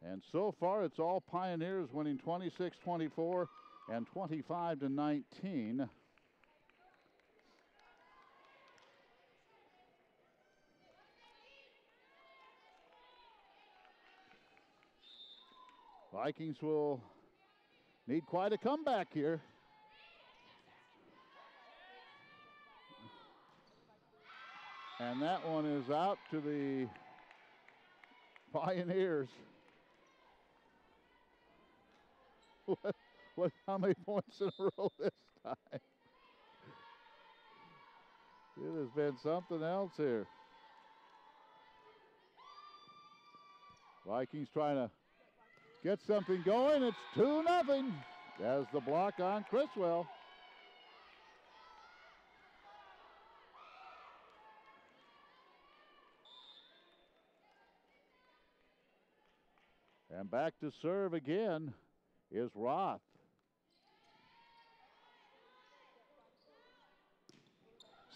S1: And so far, it's all Pioneers winning 26-24 and 25-19. Vikings will need quite a comeback here. And that one is out to the Pioneers. How many points in a row this time? It has been something else here. Vikings trying to get something going. It's 2-0 as the block on Criswell. And back to serve again is Roth.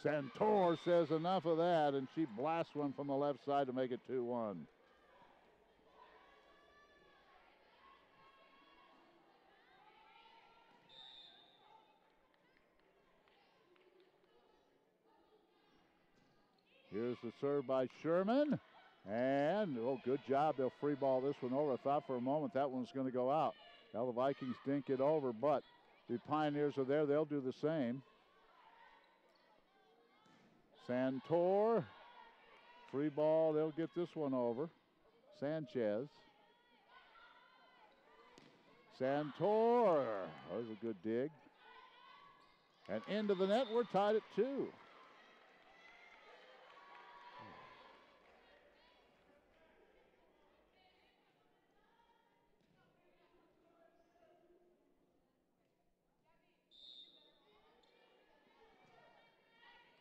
S1: Santor says enough of that, and she blasts one from the left side to make it 2-1. Here's the serve by Sherman. And, oh, good job. They'll free ball this one over. I thought for a moment that one was going to go out. Now the Vikings dink it over, but the Pioneers are there. They'll do the same. Santor. Free ball. They'll get this one over. Sanchez. Santor. That was a good dig. And into the net. We're tied at 2.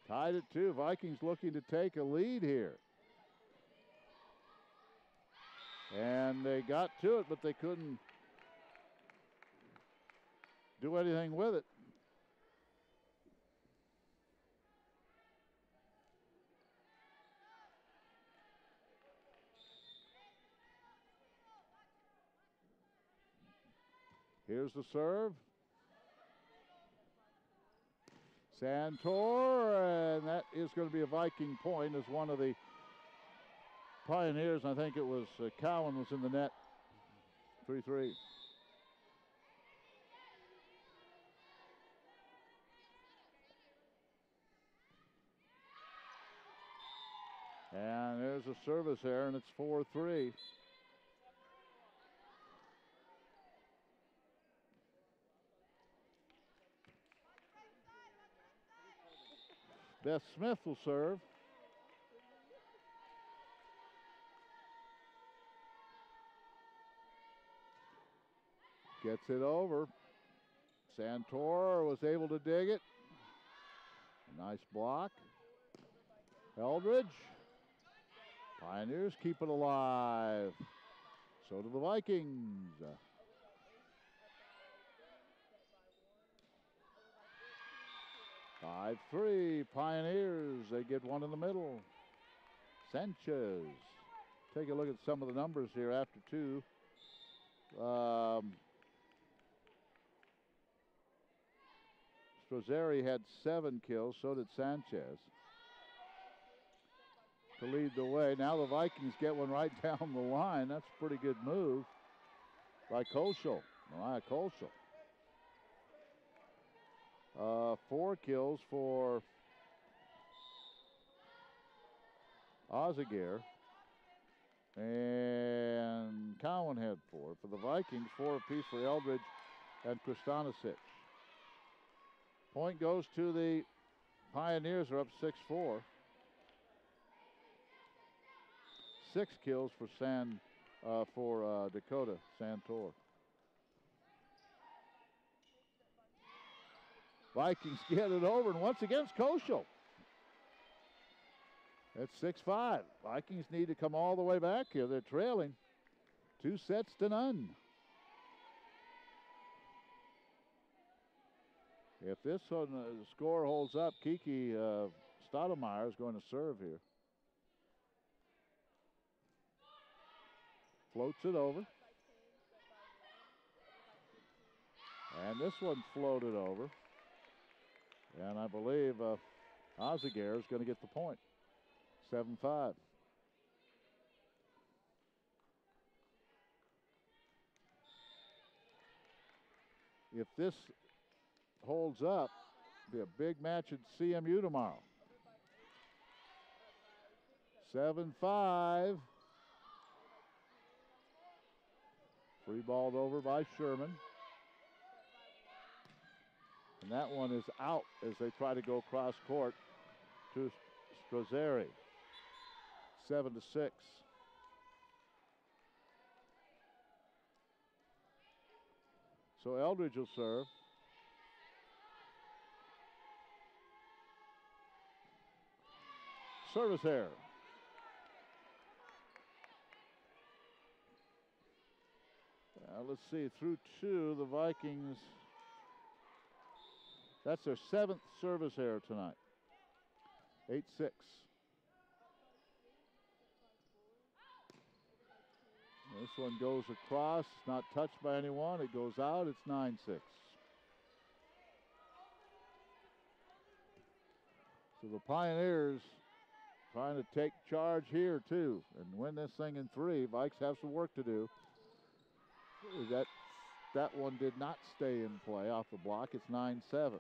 S1: Tied at 2. Vikings looking to take a lead here. And they got to it, but they couldn't do anything with it. Here's the serve. Santor, and that is going to be a Viking point as one of the Pioneers, I think it was Cowan, was in the net. 3-3. And there's a service error, and it's 4-3. Beth Smith will serve. Gets it over. Santor was able to dig it. A nice block. Eldridge. Pioneers keep it alive. So do the Vikings. 5-3 Pioneers. They get one in the middle. Sanchez. Take a look at some of the numbers here after 2. Strozeri had 7 kills, so did Sanchez. To lead the way. Now the Vikings get one right down the line. That's a pretty good move by Koschel. Mariah Koschel. 4 kills for Oziger. And Cowan had 4. For the Vikings, 4 apiece for Eldridge and Kristanisic. Point goes to the Pioneers, are up 6-4. 6 kills for Dakota Santor. Vikings get it over, and once again, it's Koschel. It's 6-5. Vikings need to come all the way back here. They're trailing 2-0. If this score holds up, Kiki Stoudemire is going to serve here. Floats it over. And this one floated over. And I believe Oziger is going to get the point. 7-5. If this holds up, it'll be a big match at CMU tomorrow. 7-5. Free balled over by Sherman. And that one is out as they try to go cross court to Strozeri. 7-6. So Eldridge will serve. Service error. Let's see, through two, the Vikings, that's their 7th service error tonight. 8-6. This one goes across, not touched by anyone. It goes out, it's 9-6. So the Pioneers trying to take charge here too and win this thing in 3. Vikes have some work to do. That one did not stay in play off the block. It's 9-7. This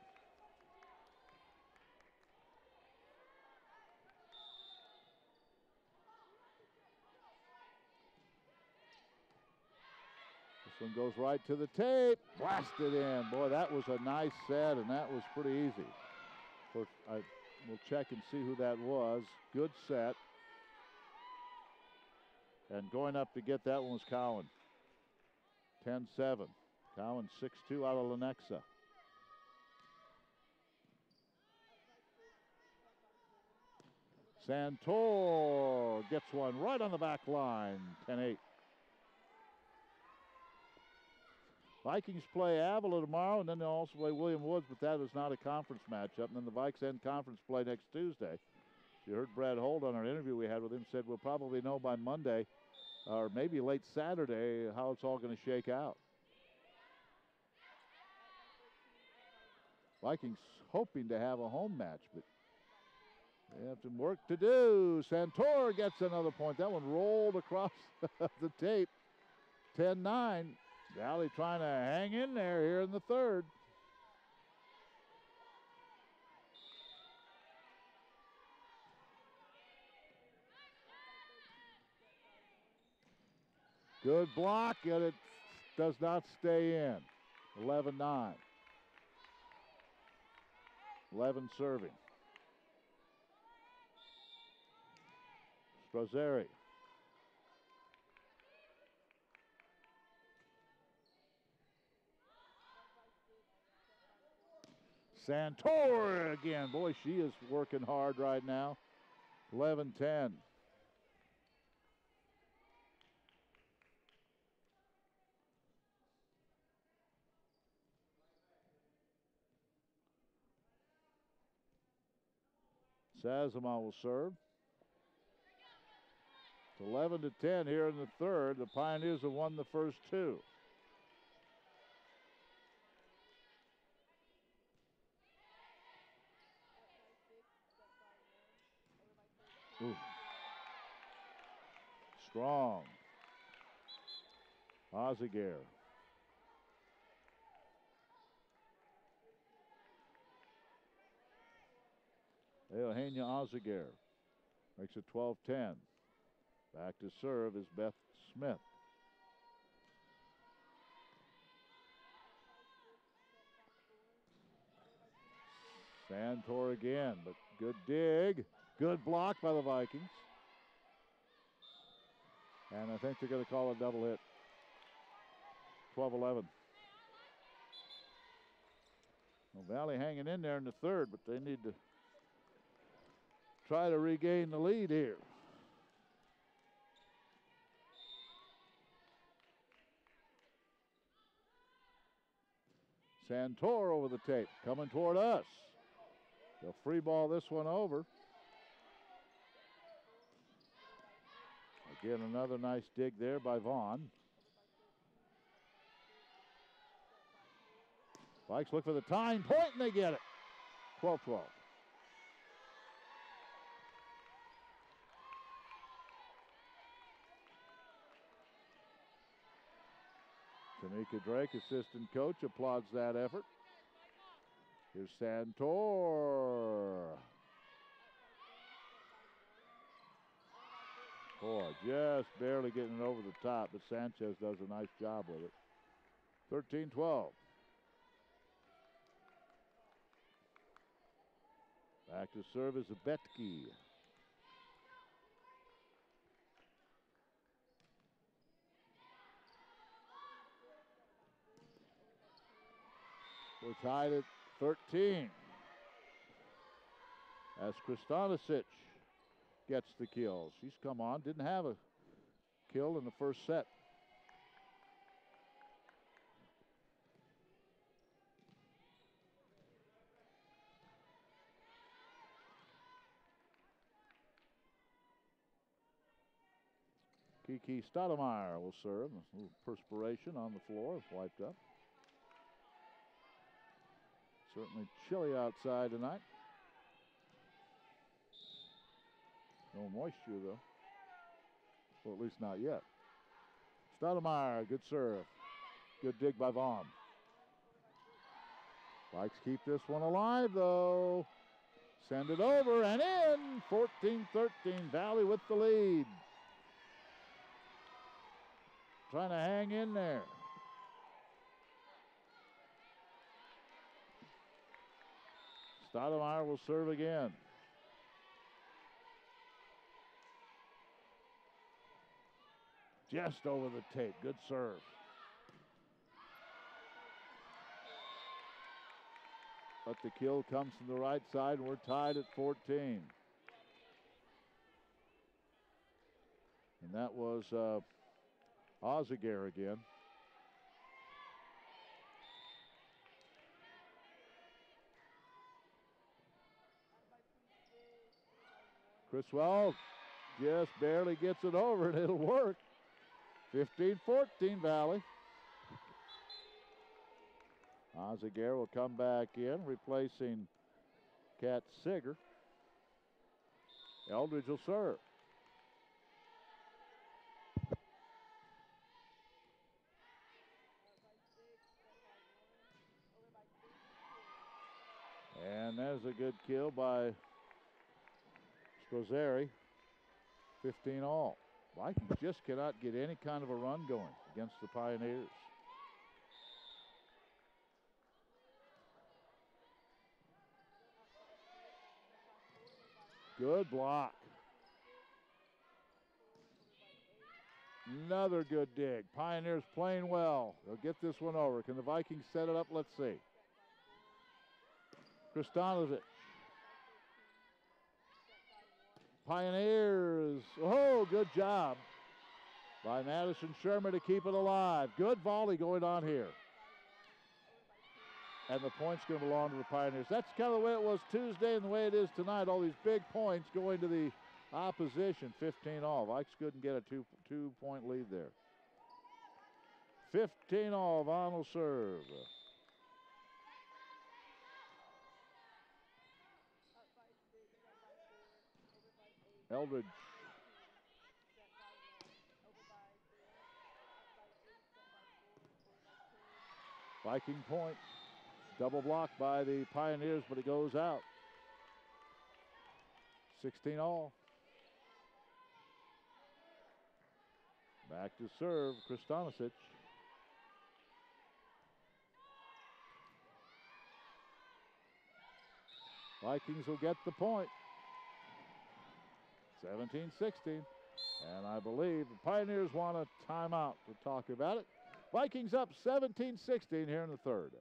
S1: one goes right to the tape. Blasted in. Boy, that was a nice set, and that was pretty easy. Of course, we'll check and see who that was. Good set. And going up to get that one was Cowan. 10-7. Cowan 6-2 out of Lenexa. Santor gets one right on the back line. 10-8. Vikings play Avila tomorrow, and then they'll also play William Woods, but that is not a conference matchup. And then the Vikes end conference play next Tuesday. You heard Brad Holt on our interview we had with him, said we'll probably know by Monday or maybe late Saturday how it's all going to shake out. Vikings hoping to have a home match, but they have some work to do. Santor gets another point. That one rolled across the tape. 10-9. Valley trying to hang in there here in the 3rd. Good block, and it does not stay in. 11-9. 11 serving. Strozeri. Santor again. Boy, she is working hard right now. 11-10. Sazama will serve. It's 11-10 here in the 3rd. The Pioneers have won the first 2. Ooh. Strong. Oziger. Eugenia Oziger makes it 12-10. Back to serve is Beth Smith. Santor again, but good dig. Good block by the Vikings. And I think they're going to call a double hit. 12-11. Well, Valley hanging in there in the 3rd, but they need to try to regain the lead here. Santor over the tape, coming toward us. They'll free ball this one over. Again, another nice dig there by Vaughn. Vikes look for the tying point, and they get it. 12-12. Tamika Drake, assistant coach, applauds that effort. Here's Santor. Boy, just barely getting it over the top, but Sanchez does a nice job with it. 13-12. Back to serve is Betke. We're tied at 13. As Kristanisic gets the kill. She's come on, didn't have a kill in the first set. Kiki Stoudemire will serve. A little perspiration on the floor, wiped up. Certainly chilly outside tonight. No moisture, though. Well, at least not yet. Stoudemire, good serve. Good dig by Vaughn. Vikes keep this one alive, though. Send it over and in. 14-13, Valley with the lead. Trying to hang in there. Stoudemire will serve again. Just over the tape. Good serve. But the kill comes from the right side, and we're tied at 14. And that was Oziger again. Criswell just barely gets it over, and it'll work. 15-14 Valley. Oziger will come back in, replacing Kat Sigger. Eldridge will serve. And there's a good kill by Scozzeri. 15 all. Vikings just cannot get any kind of a run going against the Pioneers. Good block. Another good dig. Pioneers playing well. They'll get this one over. Can the Vikings set it up? Let's see. Kristanovic. Pioneers. Oh, good job by Madison Shermer to keep it alive. Good volley going on here. And the point's going to belong to the Pioneers. That's kind of the way it was Tuesday and the way it is tonight. All these big points going to the opposition. 15 all. Vikes couldn't get a two-point lead there. 15 all. Vaughn will serve. Eldridge. Viking point. Double blocked by the Pioneers, but it goes out. 16 all. Back to serve, Kristanisic. Vikings will get the point. 17-16. And I believe the Pioneers want a timeout to talk about it. Vikings up 17-16 here in the third.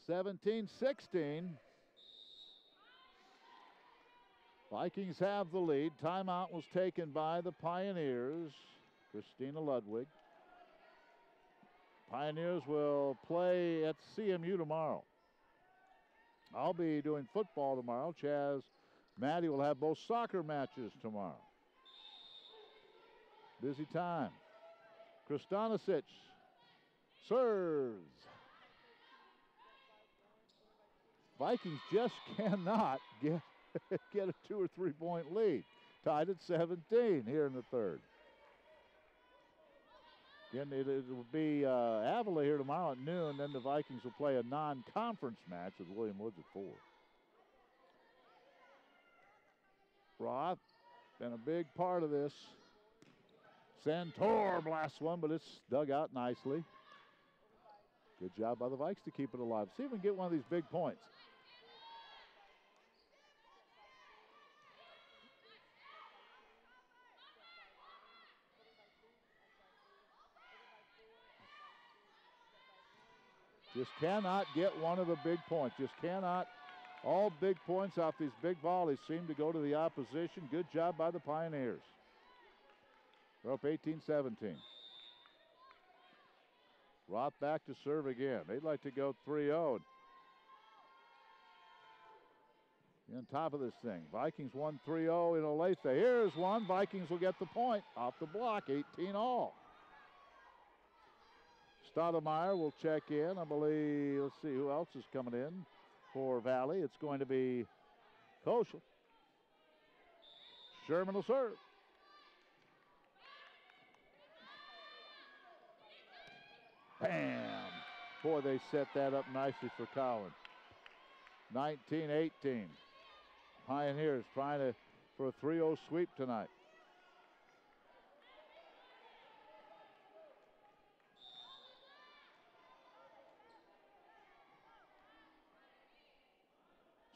S1: 17-16. Vikings have the lead. Timeout was taken by the Pioneers. Christina Ludwig. Pioneers will play at CMU tomorrow. I'll be doing football tomorrow. Chaz, Maddie will have both soccer matches tomorrow. Busy time. Kristanisic serves. Vikings just cannot get a 2 or 3 point lead. Tied at 17 here in the third. Again, it will be Avila here tomorrow at noon. Then the Vikings will play a non-conference match with William Woods at 4. Roth been a big part of this. Santor blasts one, but it's dug out nicely. Good job by the Vikes to keep it alive. See if we can get one of these big points. Just cannot get one of the big points. Just cannot. All big points off these big volleys seem to go to the opposition. Good job by the Pioneers. They're up 18-17. Roth back to serve again. They'd like to go 3-0. On top of this thing. Vikings won 3-0 in Olathe. Here's one. Vikings will get the point. Off the block, 18-all. Stoudemire will check in. I believe, let's see who else is coming in for Valley. It's going to be Koschel. Sherman will serve. Bam! Boy, they set that up nicely for Cowan. 19-18. Pioneers trying for a 3-0 sweep tonight.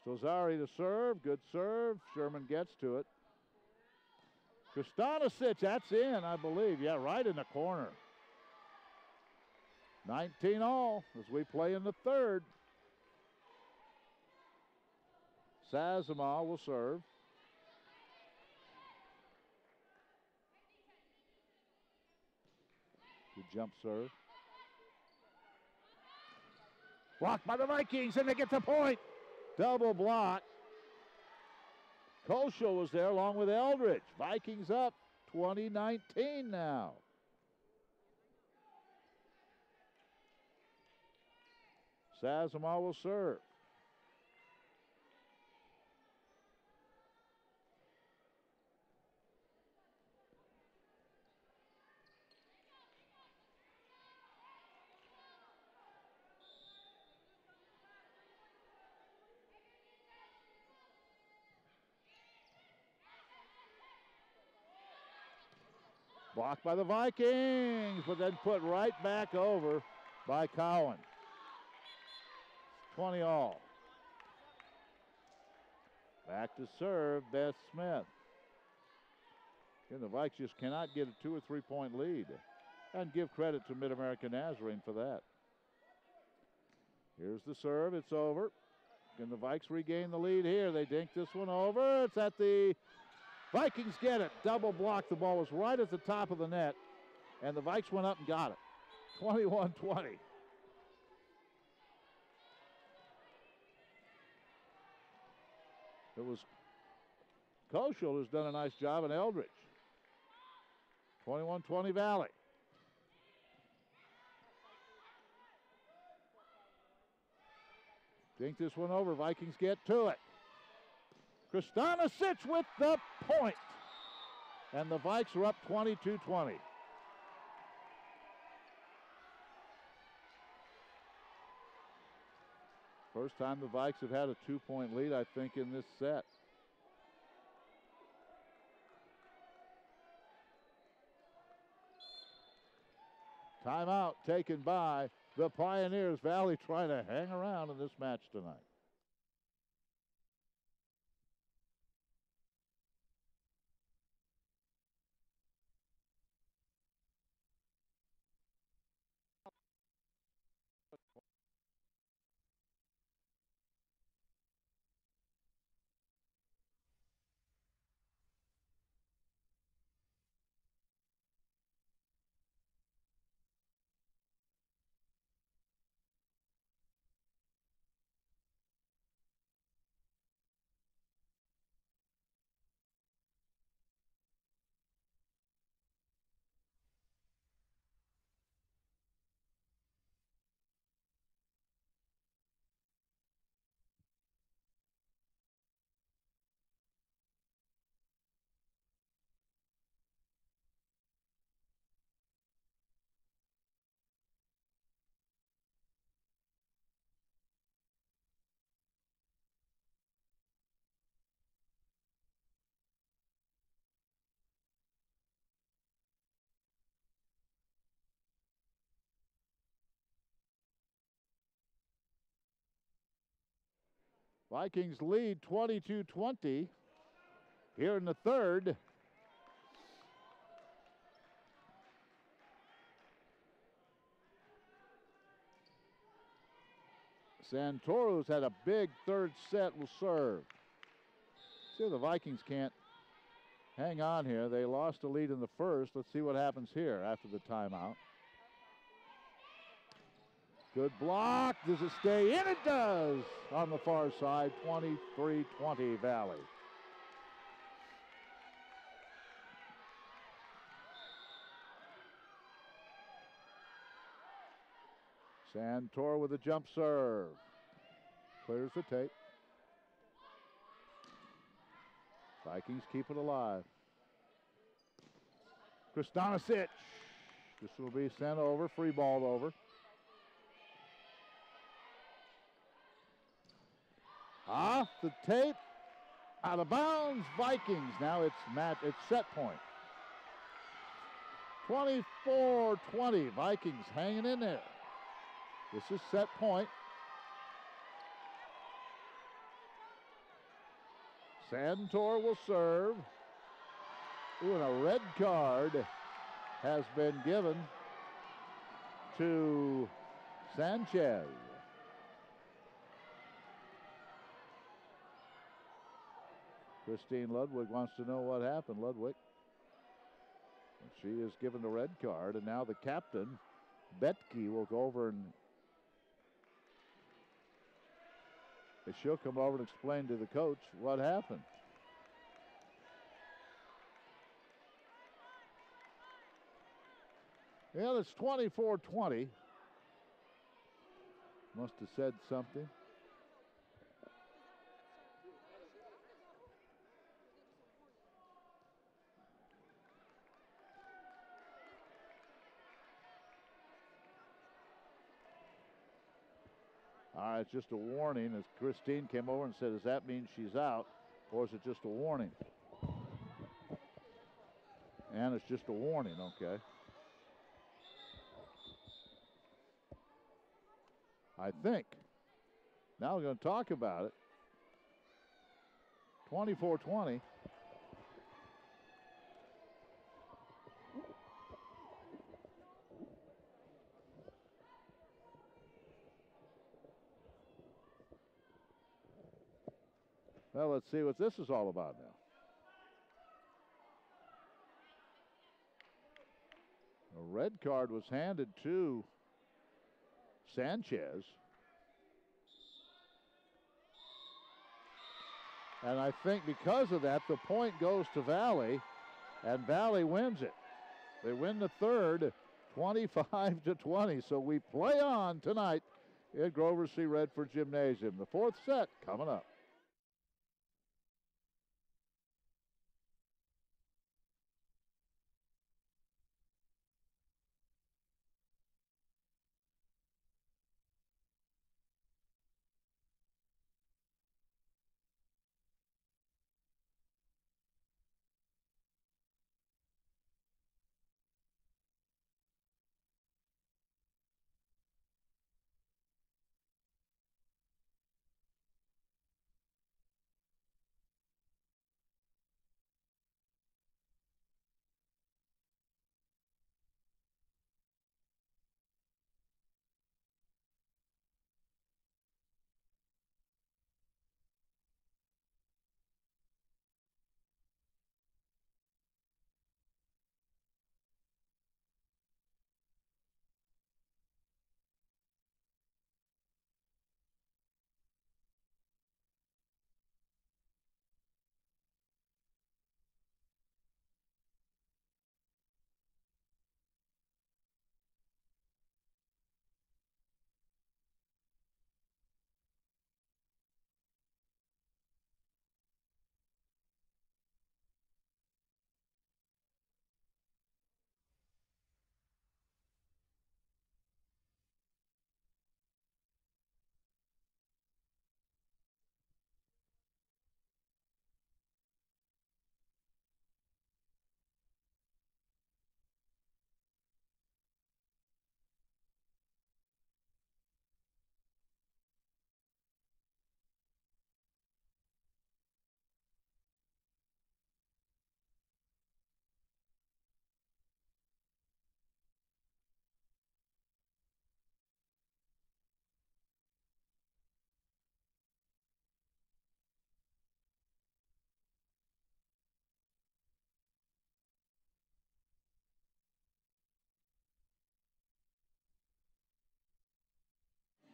S1: Sozari to serve. Good serve. Sherman gets to it. Kristanisic, that's in, I believe. Yeah, right in the corner. 19-all as we play in the third. Sazama will serve. Good jump serve. Blocked by the Vikings, and they get the point. Double block. Koschel was there along with Eldridge. Vikings up 20-19 now. Sazama will serve. Blocked by the Vikings, but then put right back over by Cowan. 20-all. Back to serve, Beth Smith. And the Vikes just cannot get a 2 or 3 point lead. And give credit to Mid-American Nazarene for that. Here's the serve, it's over. Can the Vikes regain the lead here? They dink this one over. It's at the Vikings get it. Double block. The ball was right at the top of the net. And the Vikes went up and got it. 21-20. It was Koschel who's done a nice job in Eldridge. 21-20 Valley. Think this one over. Vikings get to it. Kristanisic with the point. And the Vikes are up 22-20. First time the Vikes have had a 2 point lead, I think, in this set. Timeout taken by the Pioneers. Valley trying to hang around in this match tonight. Vikings lead 22-20 here in the third. Santoro's had a big third set, will serve. See if the Vikings can't hang on here. They lost the lead in the first. Let's see what happens here after the timeout. Good block. Does it stay in? It does. On the far side, 23-20 Valley. Santor with a jump serve. Clears the tape. Vikings keep it alive. Kristanisic. This will be sent over, free balled over. Off the tape, out of bounds, Vikings. Now it's set point. 24-20, Vikings hanging in there. This is set point. Santor will serve. Ooh, and a red card has been given to Sanchez. Christine Ludwig wants to know what happened, Ludwig. And she is given the red card, and now the captain, Betke, will go over and she'll come over and explain to the coach what happened. Well, it's 24-20. Must have said something. All right, it's just a warning. As Christine came over and said, does that mean she's out, or is it just a warning? And it's just a warning, okay. I think. Now we're going to talk about it. 24-20. Well, let's see what this is all about now. A red card was handed to Sanchez. And I think because of that, the point goes to Valley, and Valley wins it. They win the third, 25-20. So we play on tonight at Grover C. Redford Gymnasium. The fourth set coming up.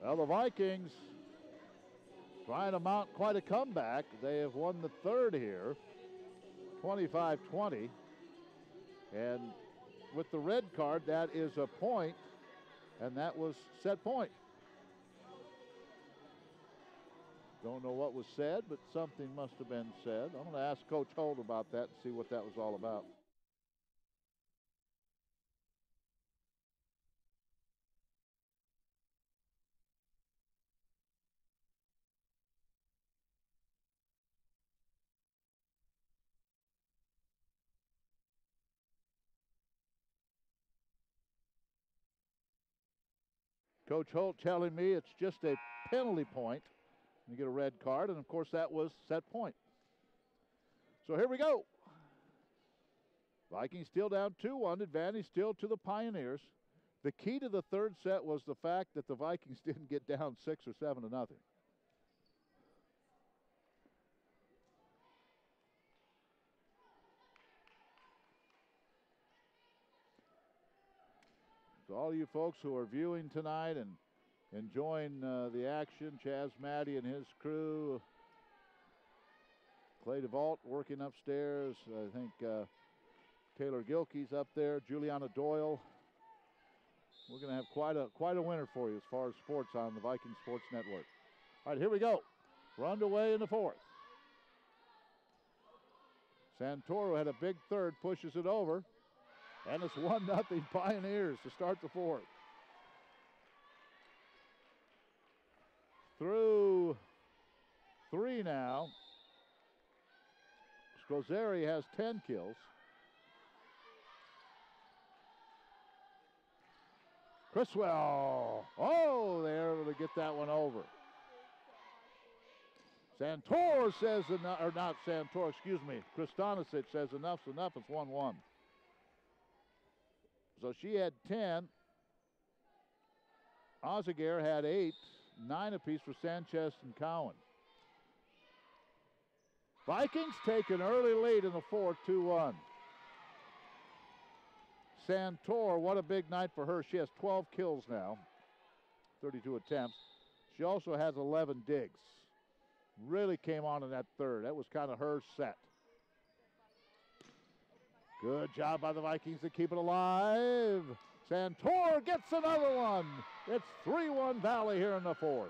S1: Well, the Vikings trying to mount quite a comeback. They have won the third here, 25-20. And with the red card, that is a point, and that was set point. Don't know what was said, but something must have been said. I'm going to ask Coach Holt about that and see what that was all about. Coach Holt telling me it's just a penalty point. You get a red card, and of course that was set point. So here we go. Vikings still down 2-1, advantage still to the Pioneers. The key to the third set was the fact that the Vikings didn't get down 6 or 7 to nothing. So all you folks who are viewing tonight and enjoying the action, Chaz Maddie and his crew, Clay DeVault working upstairs. I think Taylor Gilkey's up there, Juliana Doyle. We're going to have quite a winner for you as far as sports on the Viking Sports Network. All right, here we go. We're underway in the fourth. Santoro had a big third, pushes it over, and it's 1-0 Pioneers to start the fourth. Through 3 now. Strozzeri has 10 kills. Criswell, oh, they're able to get that one over. Santor says enough, or not Santor, excuse me. Kristanisic says enough's enough, it's 1-1. So she had 10. Oziger had 8, 9 apiece for Sanchez and Cowan. Vikings take an early lead in the fourth, 2-1. Santor, what a big night for her. She has 12 kills now, 32 attempts. She also has 11 digs. Really came on in that third. That was kind of her set. Good job by the Vikings to keep it alive. Santor gets another one. It's 3-1 Valley here in the fourth.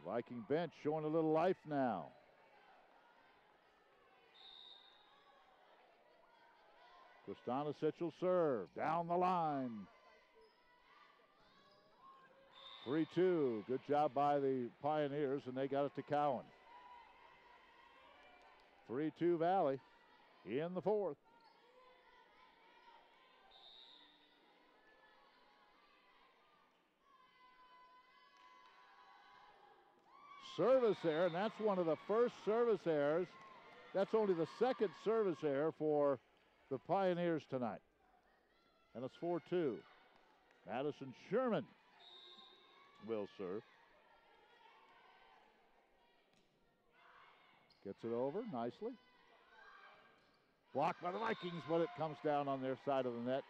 S1: Viking bench showing a little life now. Kristanisic will serve down the line. 3-2. Good job by the Pioneers, and they got it to Cowan. 3-2 Valley in the fourth. Service error, and that's one of the first service errors. That's only the second service error for the Pioneers tonight. And it's 4-2. Madison Sherman will serve. Gets it over nicely. Blocked by the Vikings, but it comes down on their side of the net.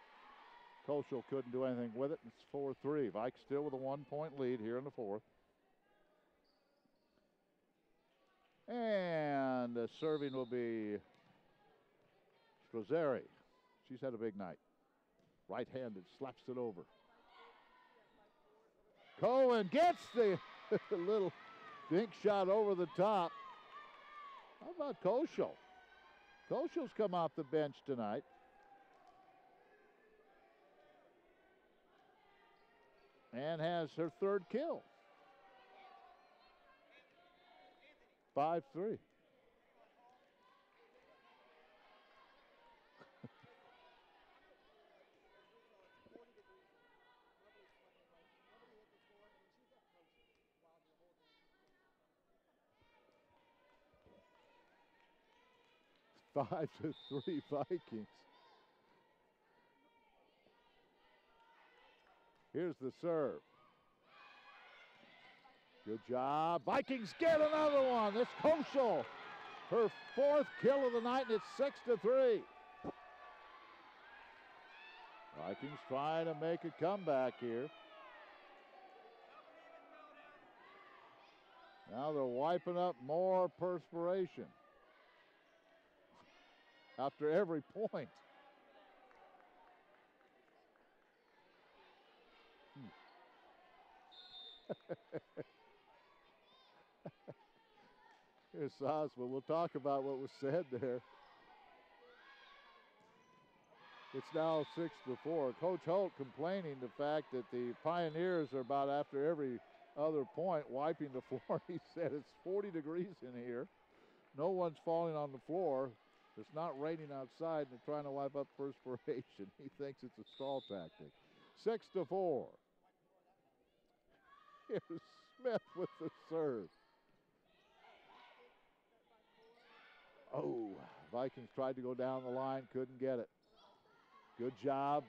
S1: Koschel couldn't do anything with it. It's 4-3. Vikes still with a 1-point lead here in the fourth. And the serving will be Strozzeri. She's had a big night. Right-handed, slaps it over. Cohen gets the little dink shot over the top. How about Koschel? Koschel's come off the bench tonight. And has her third kill. 5-3. Five to 3 Vikings. Here's the serve. Good job. Vikings get another one. It's Koschel. Her fourth kill of the night, and it's 6-3. Vikings trying to make a comeback here. Now they're wiping up more perspiration after every point. Here's Oswald. We'll talk about what was said there. It's now 6-4. Coach Holt complaining the fact that the Pioneers are about after every other point wiping the floor. He said it's 40 degrees in here. No one's falling on the floor. It's not raining outside, and they're trying to wipe up perspiration. He thinks it's a stall tactic. 6-4. Here's Smith with the serve. Oh, Vikings tried to go down the line, couldn't get it. Good job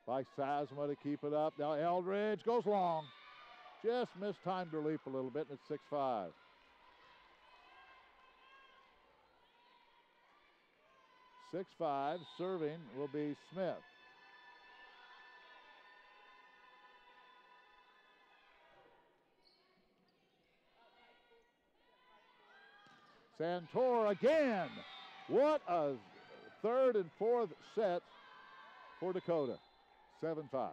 S1: by Sasma to keep it up. Now Eldridge goes long. Just mistimed her leap a little bit, and it's 6-5. Serving will be Smith. Santor again. What a third and fourth set for Dakota. 7-5.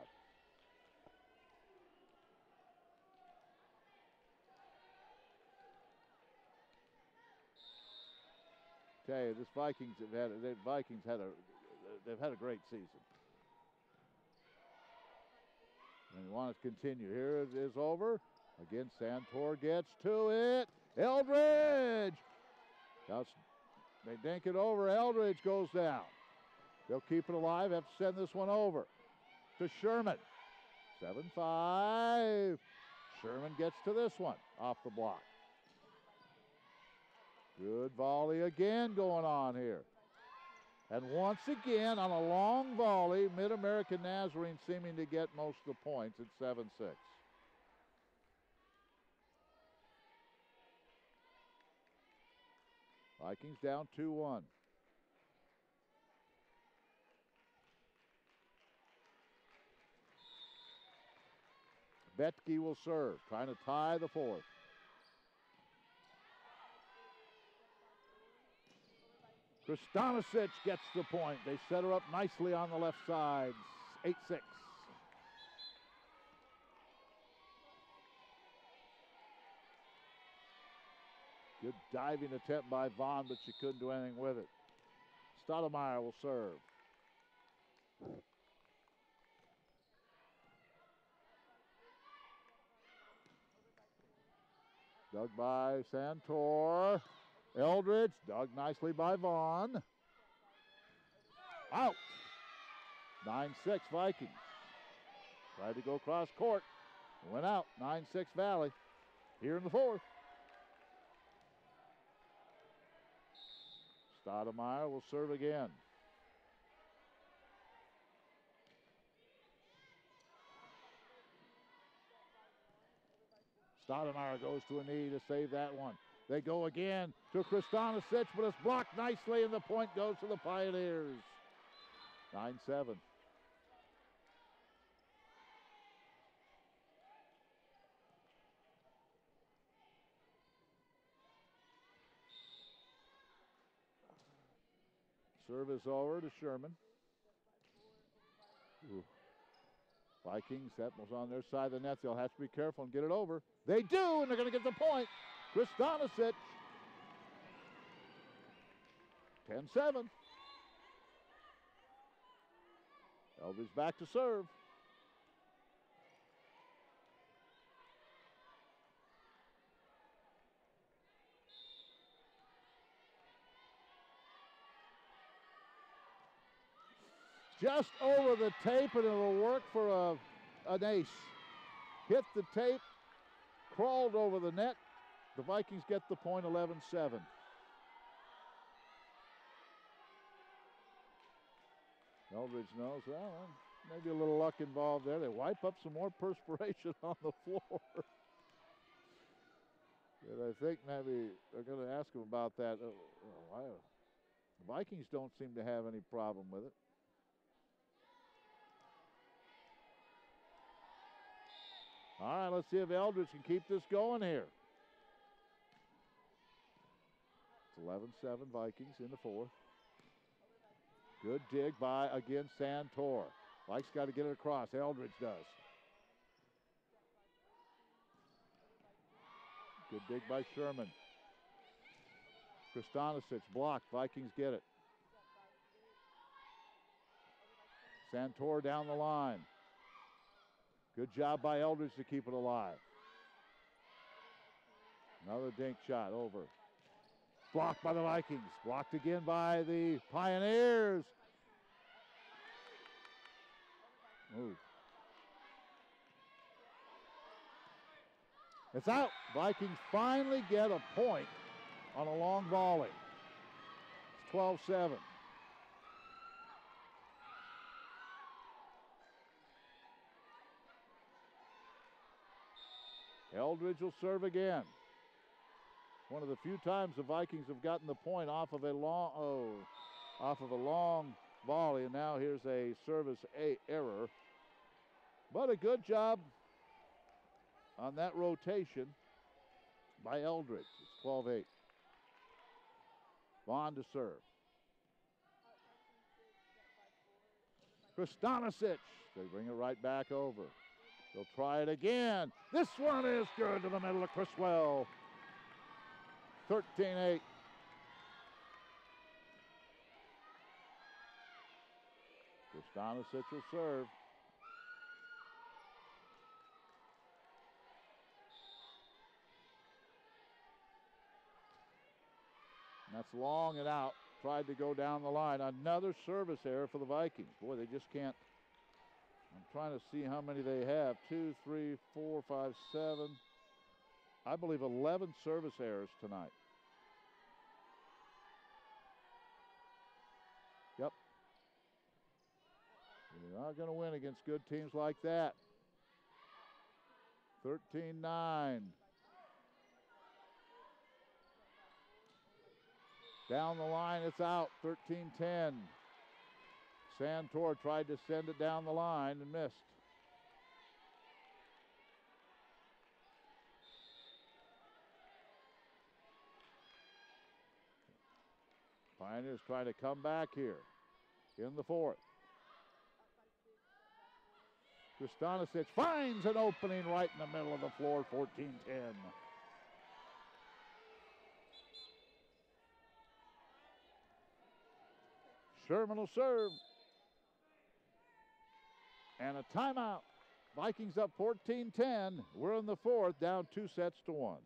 S1: Tell you, this Vikings they've had a great season. And they want to continue. Here it is over. Again, Santor gets to it. Eldridge. Now they dink it over. Eldridge goes down. They'll keep it alive. Have to send this one over to Sherman. 7-5. Sherman gets to this one off the block. Good volley again going on here. And once again, on a long volley, Mid-American Nazarene seeming to get most of the points at 7-6. Vikings down 2-1. Betke will serve, trying to tie the fourth. Kristanisic gets the point. They set her up nicely on the left side. 8-6. Good diving attempt by Vaughn, but she couldn't do anything with it. Stoudemire will serve. Dug by Santor. Eldridge, dug nicely by Vaughn. Out. 9-6 Vikings. Tried to go cross court. Went out. 9-6 Valley. Here in the fourth. Stoudemire will serve again. Stoudemire goes to a knee to save that one. They go again to Kristanisic, but it's blocked nicely, and the point goes to the Pioneers. 9-7. Service over to Sherman. Ooh. Vikings, that was on their side of the net. They'll have to be careful and get it over. They do, and they're going to get the point. Kristanisic. 10-7. Eldridge back to serve. Just over the tape, and it'll work for an ace. Hit the tape, crawled over the net. The Vikings get the point, 11-7. Eldridge knows, well, maybe a little luck involved there. They wipe up some more perspiration on the floor. And I think maybe they're going to ask him about that. The Vikings don't seem to have any problem with it. All right, let's see if Eldridge can keep this going here. It's 11-7 Vikings in the fourth. Good dig by, again, Santor. Mike's got to get it across. Eldridge does. Good dig by Sherman. Kristanisic blocked. Vikings get it. Santor down the line. Good job by Eldridge to keep it alive. Another dink shot over. Blocked by the Vikings. Blocked again by the Pioneers. Ooh. It's out. Vikings finally get a point on a long volley. It's 12-7. Eldridge will serve again. One of the few times the Vikings have gotten the point off of a long volley, and now here's a service error. But a good job on that rotation by Eldridge. It's 12-8. Vaughn to serve. Kristanisic. They bring it right back over. They'll try it again. This one is good to the middle of Criswell. 13-8. Kristanisic will serve. And that's long and out. Tried to go down the line. Another service error for the Vikings. Boy, they just can't. I'm trying to see how many they have. 2, 3, 4, 5, 7. I believe 11 service errors tonight. Yep. You're not going to win against good teams like that. 13-9. Down the line, it's out. 13-10. Santor tried to send it down the line and missed. Pioneers trying to come back here in the fourth. Kristanisic finds an opening right in the middle of the floor, 14-10. Sherman will serve. And a timeout. Vikings up 14-10. We're in the fourth, down 2-1.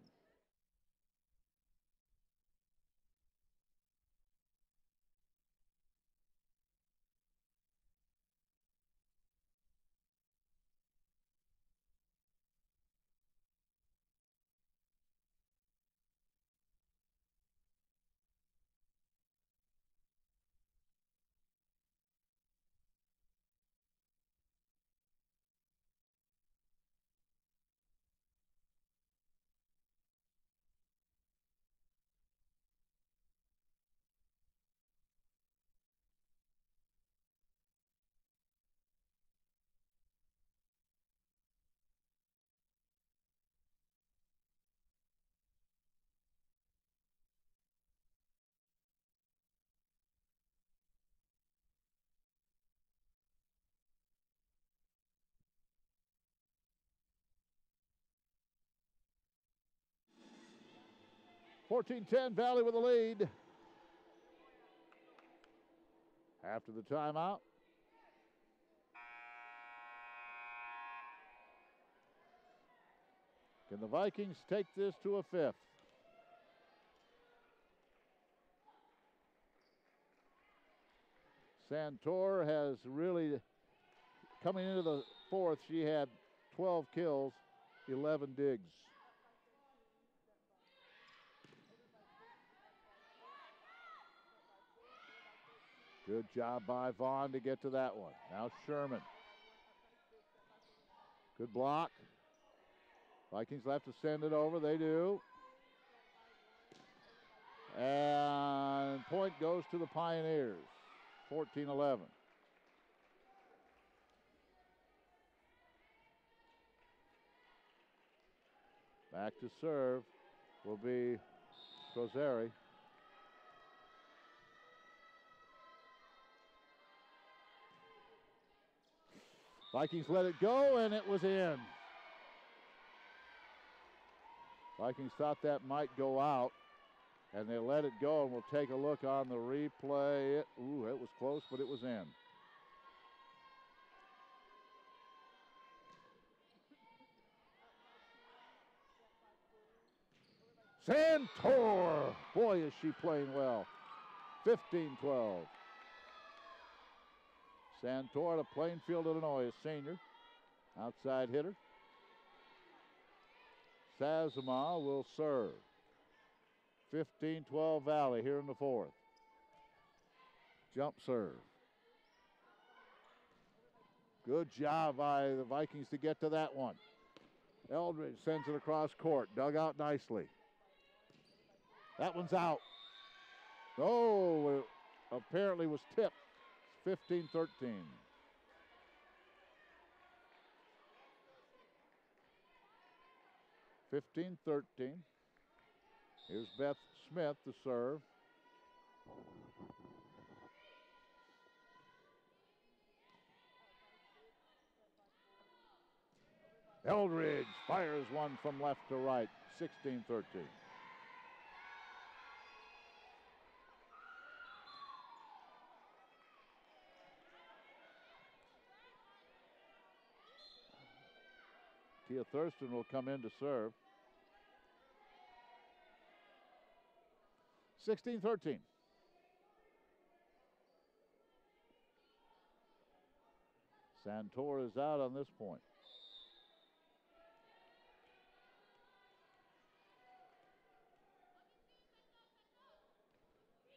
S1: Valley with the lead. After the timeout. Can the Vikings take this to a fifth? Santor has really, coming into the fourth, she had 12 kills, 11 digs. Good job by Vaughn to get to that one. Now Sherman. Good block. Vikings have to send it over. They do. And point goes to the Pioneers. 14-11. Back to serve will be Crozeri. Vikings let it go, and it was in. Vikings thought that might go out, and they let it go, and we'll take a look on the replay. It was close, but it was in. Santor! Boy, is she playing well. 15-12. Santor out of Plainfield, Illinois, a senior. Outside hitter. Sazama will serve. 15-12 Valley here in the fourth. Jump serve. Good job by the Vikings to get to that one. Eldridge sends it across court. Dug out nicely. That one's out. Oh, apparently was tipped. 15-13. Here's Beth Smith to serve. Eldridge fires one from left to right. 16-13. Tia Thurston will come in to serve. 16-13. Santor is out on this point.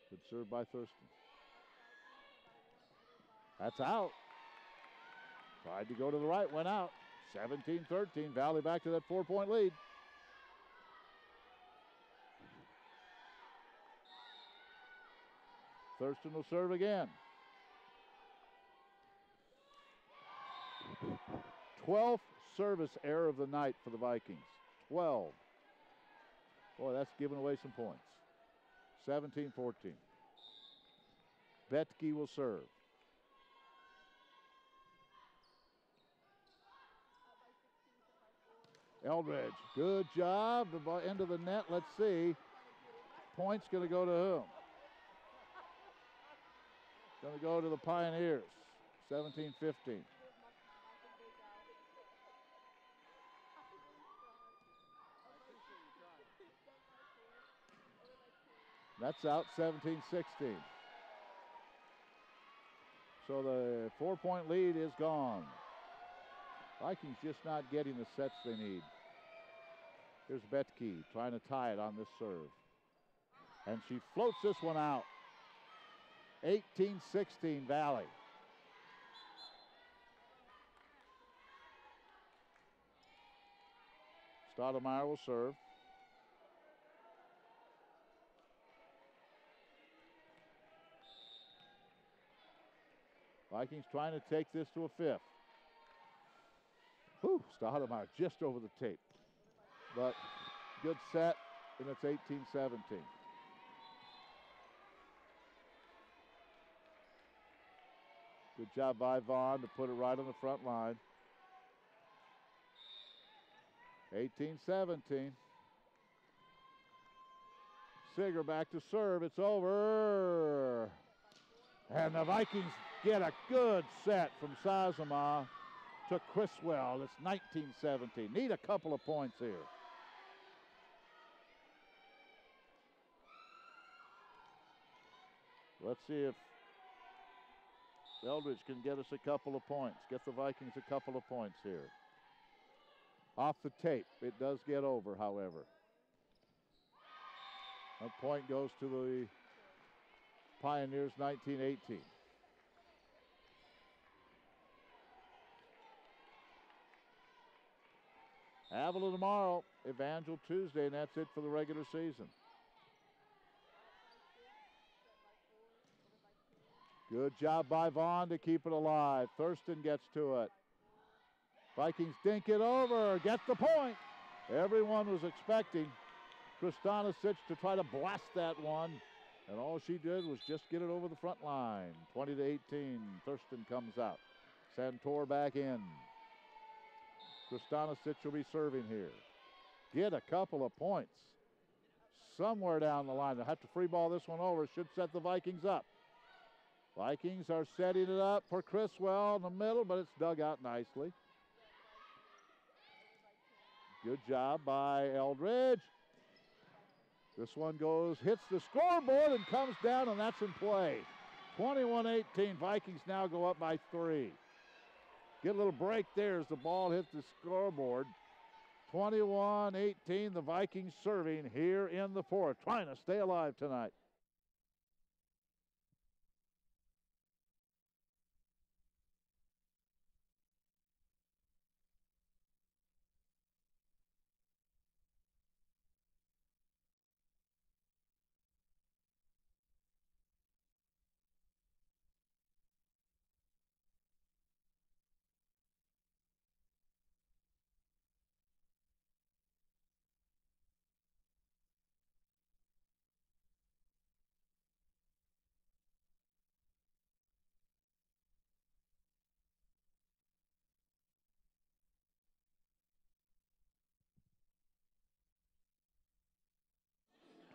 S1: Good serve by Thurston. That's out. Tried to go to the right, went out. 17-13. Valley back to that 4-point lead. Thurston will serve again. 12th service error of the night for the Vikings. 12. Boy, that's giving away some points. 17-14. Betke will serve. Eldridge, good job. The end of the net, let's see. Point's going to go to whom? Going to go to the Pioneers. 17-15. That's out, 17-16. So the 4-point lead is gone. Vikings just not getting the sets they need. Here's Betke trying to tie it on this serve. And she floats this one out. 18-16 Valley. Stoudemire will serve. Vikings trying to take this to a fifth. Whew, Stoudemire just over the tape. But good set, and it's 18-17. Good job by Vaughn to put it right on the front line. 18-17. Seeger back to serve. It's over. And the Vikings get a good set from Sazama to Criswell. It's 19-17. Need a couple of points here. Let's see if Eldridge can get us a couple of points. Get the Vikings a couple of points here. Off the tape. It does get over, however. That point goes to the Pioneers, 19-18. Avila tomorrow, Evangel Tuesday, and that's it for the regular season. Good job by Vaughn to keep it alive. Thurston gets to it. Vikings dink it over, get the point. Everyone was expecting Kristanisic to try to blast that one, and all she did was just get it over the front line. 20-18, Thurston comes out. Santor back in. Kristanisic will be serving here. Get a couple of points somewhere down the line. They'll have to free ball this one over. Should set the Vikings up. Vikings are setting it up for Criswell in the middle, but it's dug out nicely. Good job by Eldridge. This one hits the scoreboard and comes down, and that's in play. 21-18, Vikings now go up by 3. Get a little break there as the ball hits the scoreboard. 21-18, the Vikings serving here in the fourth, trying to stay alive tonight.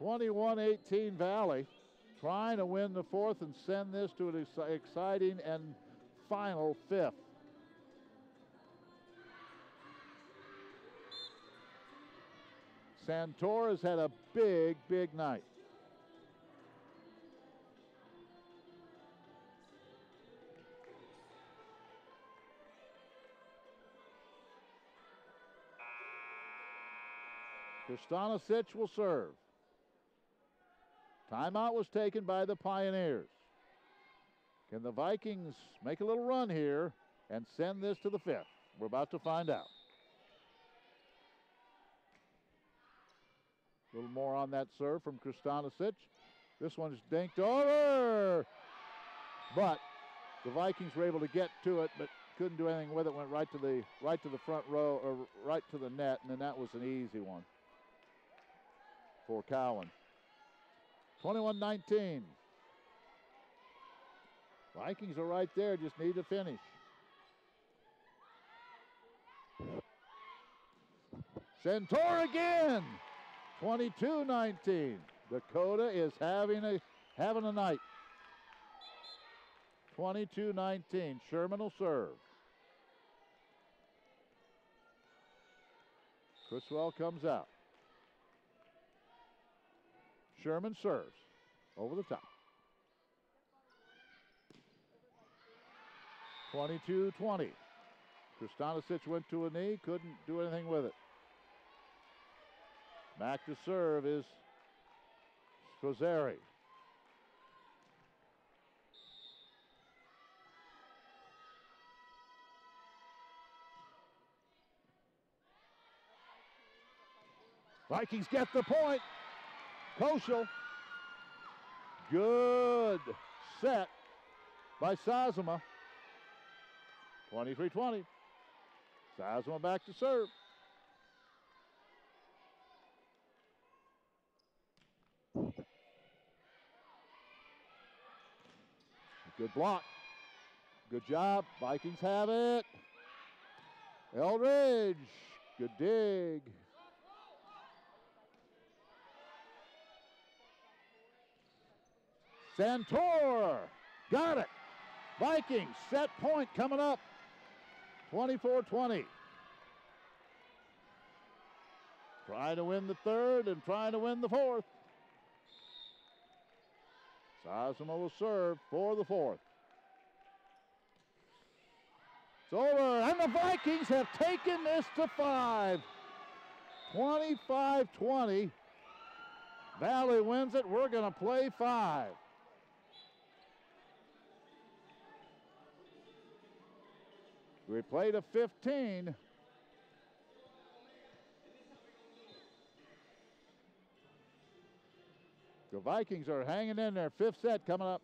S1: (21-18) Valley, trying to win the fourth and send this to an exciting and final fifth. Santor has had a big, big night. Kristanisic will serve. Timeout was taken by the Pioneers. Can the Vikings make a little run here and send this to the fifth? We're about to find out. A little more on that serve from Kristanisic. This one's dinked over. But the Vikings were able to get to it, but couldn't do anything with it. Went right to the front row, or right to the net, and then that was an easy one for Cowan. 21-19. Vikings are right there, just need to finish. Santor again. 22-19. Dakota is having a night. 22-19. Sherman will serve. Criswell comes out. Sherman serves over the top. 22-20. Kristanisic went to a knee, couldn't do anything with it. Back to serve is Scozzeri. Vikings get the point. Koschel. Good set by Sazama. 23-20. Sazama back to serve. Good block. Good job. Vikings have it. Eldridge. Good dig. Santor. Got it. Vikings set point coming up. 24-20. Trying to win the third and trying to win the fourth. Sazama will serve for the fourth. It's over, and the Vikings have taken this to 5. 25-20. Valley wins it. We're going to play 5. We played a 15. The Vikings are hanging in there. Fifth set coming up.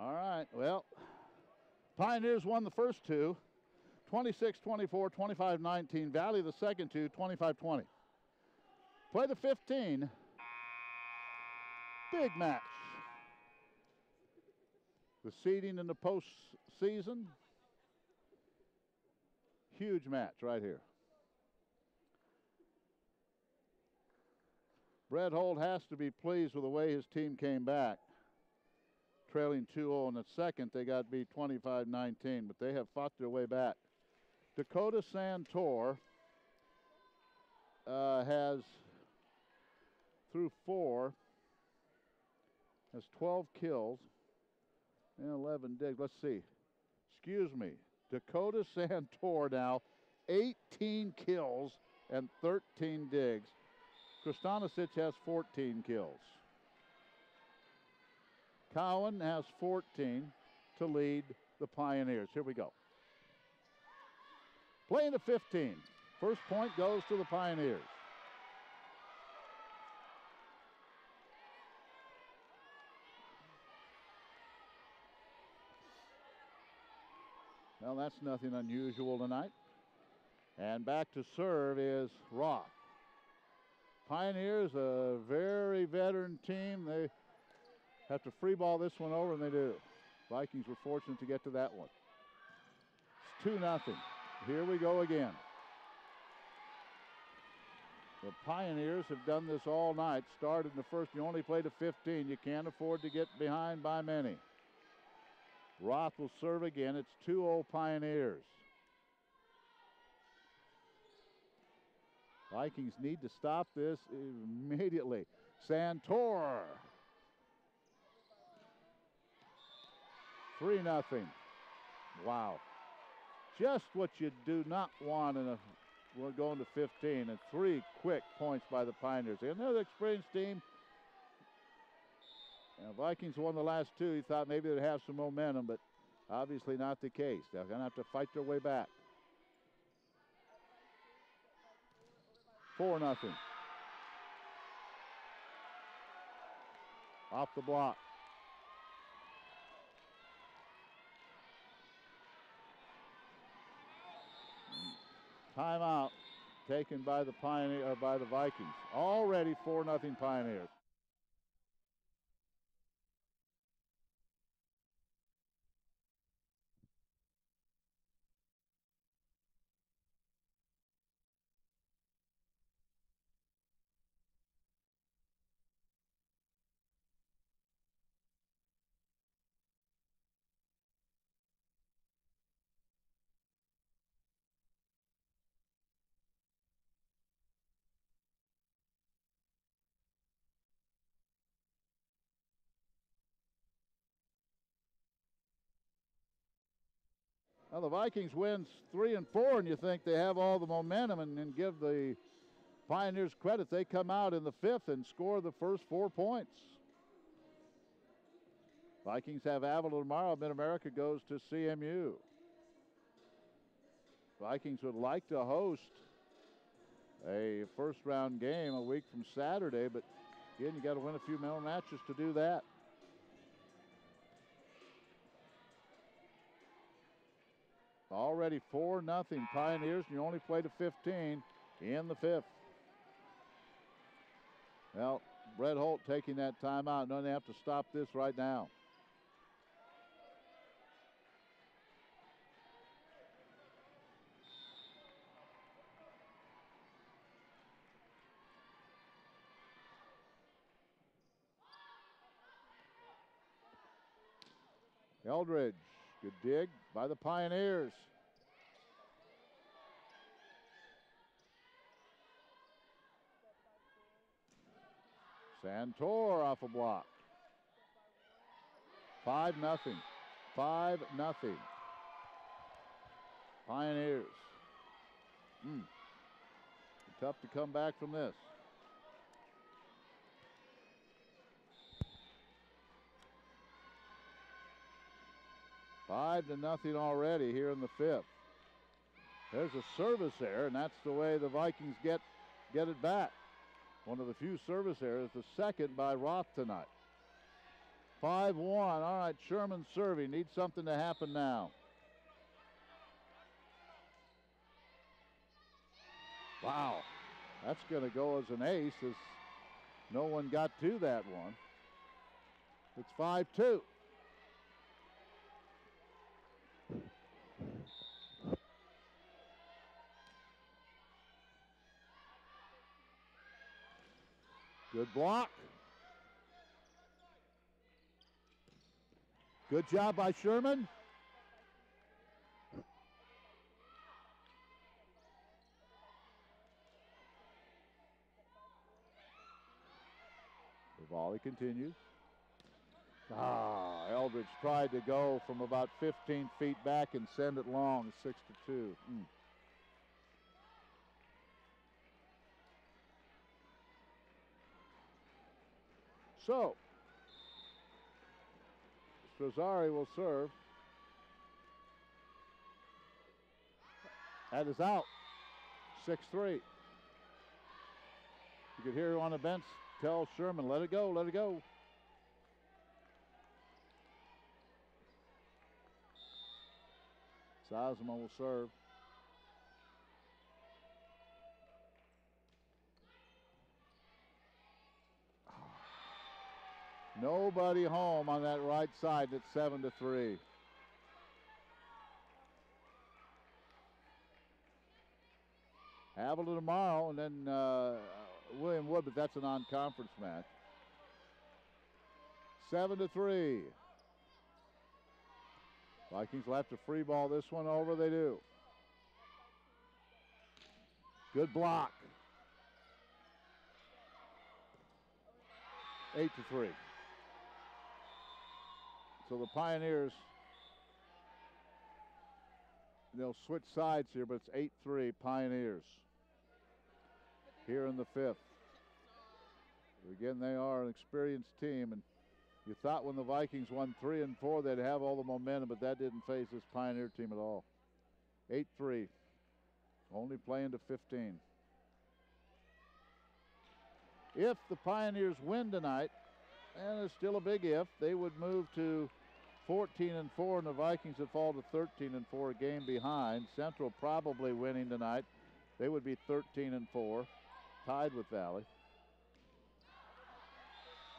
S1: All right, well, Pioneers won the first two, 26-24, 25-19. Valley the second two, 25-20. Play the 15. Big match. The seeding in the postseason. Huge match right here. Brett Holt has to be pleased with the way his team came back. Trailing 2-0 in the second, they got beat 25-19, but they have fought their way back. Dakota Santor has, through 4, has 12 kills and 11 digs. Let's see. Excuse me. Dakota Santor now, 18 kills and 13 digs. Kristanisic has 14 kills. Cowan has 14 to lead the Pioneers. Here we go. Playing the 15. First point goes to the Pioneers. Well, that's nothing unusual tonight. And back to serve is Roth. Pioneers, a very veteran team. They have to free ball this one over, and they do. Vikings were fortunate to get to that one. It's 2-0. Here we go again. The Pioneers have done this all night. Started in the first. You only play to 15. You can't afford to get behind by many. Roth will serve again. It's 2-0 Pioneers. Vikings need to stop this immediately. Santor. 3-0. Wow. Just what you do not want in a, we're going to 15, and 3 quick points by the Pioneers. Another experienced team. And Vikings won the last 2. He thought maybe they'd have some momentum, but obviously not the case. They're going to have to fight their way back. 4-0. Off the block. Timeout taken by the by the Vikings. Already 4-0 Pioneers. Well, the Vikings wins 3 and 4, and you think they have all the momentum, and give the Pioneers credit. They come out in the 5th and score the first 4 points. Vikings have Avalon tomorrow. Mid-America goes to CMU. Vikings would like to host a first-round game a week from Saturday, but again, you got to win a few more matches to do that. Already 4-0 Pioneers, and you only play to 15 in the 5th. Well, Brett Holt taking that timeout, and they have to stop this right now. Eldridge, good dig by the Pioneers. Santor off a block. 5-0. 5-0. Pioneers. Tough to come back from this. Five to nothing already here in the 5th. There's a service error, and that's the way the Vikings get it back. One of the few service errors, the second by Roth tonight. 5-1. All right, Sherman serving. Needs something to happen now. Wow. That's going to go as an ace as no one got to that one. It's 5-2. Good block. Good job by Sherman. The volley continues. Eldridge tried to go from about 15 feet back and send it long, 6-2. So, Strozari will serve. That is out, 6-3. You could hear on the bench tell Sherman, let it go, let it go. Sazama will serve. Nobody home on that right side. It's 7-3. Haviland tomorrow, and then William Wood, but that's a non-conference match. 7-3. Vikings will have to free ball this one over. They do. Good block. 8-3. So the Pioneers, they'll switch sides here, but it's 8-3 Pioneers here in the fifth. Again, they are an experienced team, and you thought when the Vikings won 3 and 4 they'd have all the momentum, but that didn't phase this Pioneer team at all. 8-3, only playing to 15. If the Pioneers win tonight, and it's still a big if, they would move to 14 and 4, and the Vikings would fall to 13 and 4, a game behind. Central probably winning tonight. They would be 13 and 4, tied with Valley.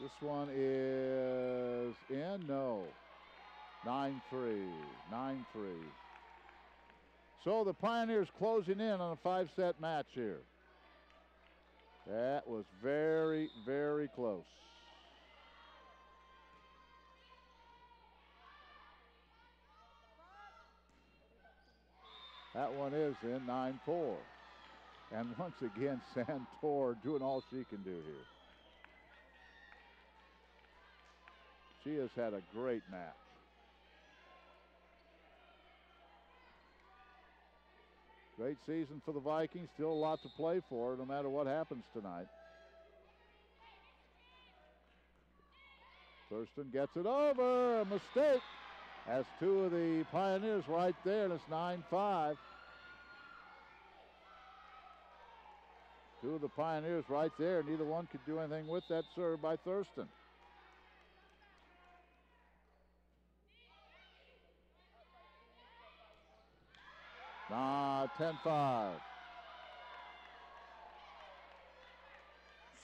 S1: This one is in, no. 9-3, 9-3. So the Pioneers closing in on a 5-set match here. That was very, very close. That one is in 9-4. And once again, Santor doing all she can do here. She has had a great match. Great season for the Vikings. Still a lot to play for, no matter what happens tonight. Thurston gets it over. A mistake. Has two of the Pioneers right there, and it's 9-5. Two of the Pioneers right there. Neither one could do anything with that serve by Thurston. Nah, 10-5.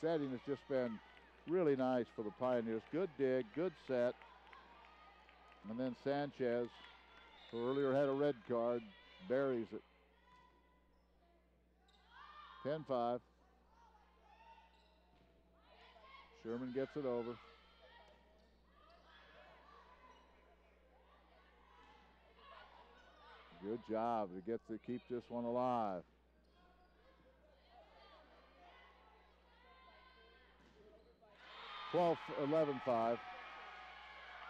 S1: Setting has just been really nice for the Pioneers. Good dig, good set. And then Sanchez, who earlier had a red card, buries it. 10-5. Sherman gets it over. Good job to keep this one alive. Twelve, 11-5.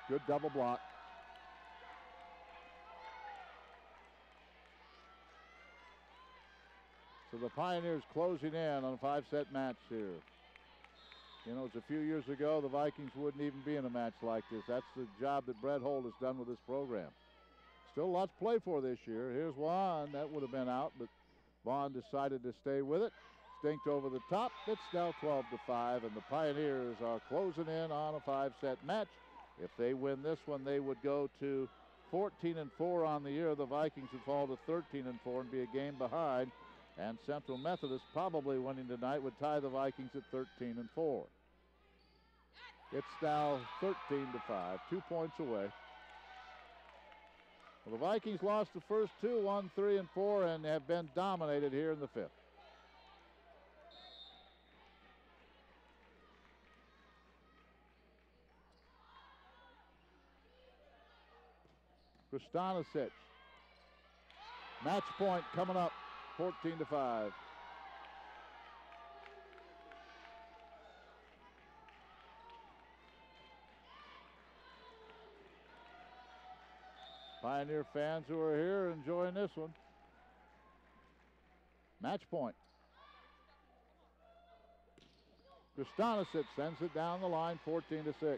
S1: Good double block. So the Pioneers closing in on a 5-set match here. You know, it's a few years ago, the Vikings wouldn't even be in a match like this. That's the job that Brett Holt has done with this program. Still lots to play for this year. Here's one. That would have been out, but Vaughn decided to stay with it. Stinked over the top. It's now 12-5, and the Pioneers are closing in on a 5-set match If they win this one, they would go to 14-4 on the year. The Vikings would fall to 13-4 and be a game behind. And Central Methodist, probably winning tonight, would tie the Vikings at 13-4. It's now 13-5, 2 points away. Well, the Vikings lost the first two, 1, 3, and 4, and have been dominated here in the fifth. Kristanisic. Match point coming up, 14-5. Pioneer fans who are here enjoying this one. Match point. Kristanisic sends it down the line, 14-6.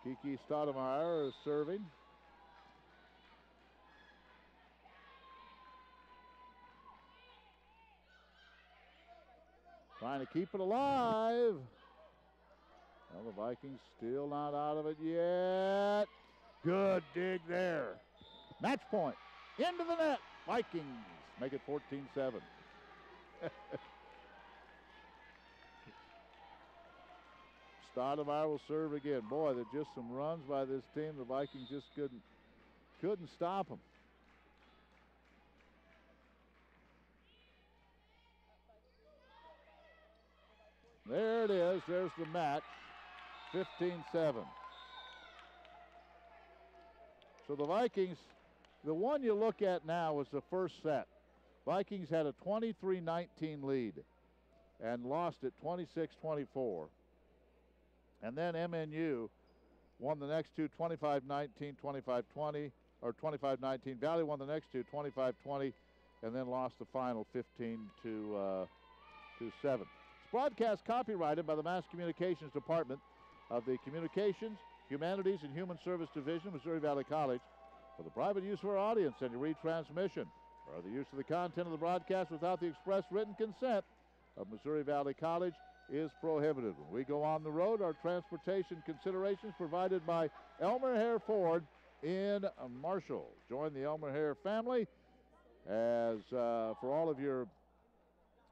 S1: Kiki Stoudemire is serving. Trying to keep it alive. Well, the Vikings still not out of it yet. Good dig there. Match point. Into the net. Vikings make it 14-7. Stoudemire will serve again. Boy, there's just some runs by this team. The Vikings just couldn't stop them. There it is. There's the match. 15-7. So the Vikings, the one you look at now was the first set. Vikings had a 23-19 lead and lost it 26-24. And then MNU won the next two 25-19, 25-20, or 25-19. Valley won the next two 25-20, and then lost the final 15-7. It's broadcast copyrighted by the Mass Communications Department of the Communications, Humanities, and Human Service Division, Missouri Valley College, for the private use of our audience and your retransmission, or the use of the content of the broadcast without the express written consent of Missouri Valley College is prohibited. When we go on the road, our transportation considerations provided by Elmer Hare Ford in Marshall. Join the Elmer Hare family as for all of your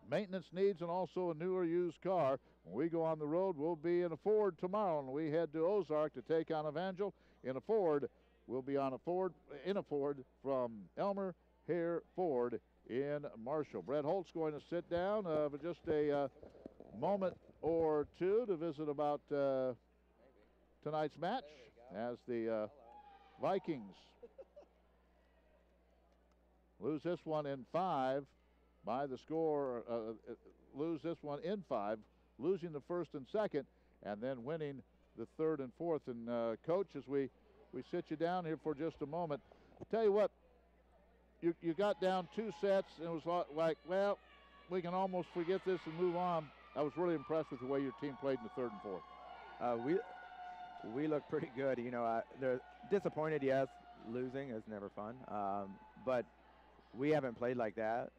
S1: maintenance needs and also a new or used car. When we go on the road, we'll be in a Ford tomorrow, and we head to Ozark to take on Evangel in a Ford. We'll be on a Ford from Elmer Hare Ford in Marshall. Brett Holt's going to sit down for just a moment or two to visit about tonight's match as the Vikings lose this one in 5 by the score, lose this one in 5, losing the first and second, and then winning the third and fourth. And Coach, as we sit you down here for just a moment, I'll tell you what, you got down 2 sets, and it was like, well, we can almost forget this and move on. I was really impressed with the way your team played in the third and fourth.
S2: We look pretty good. You know, they're disappointed, yes. Losing is never fun. But we haven't played like that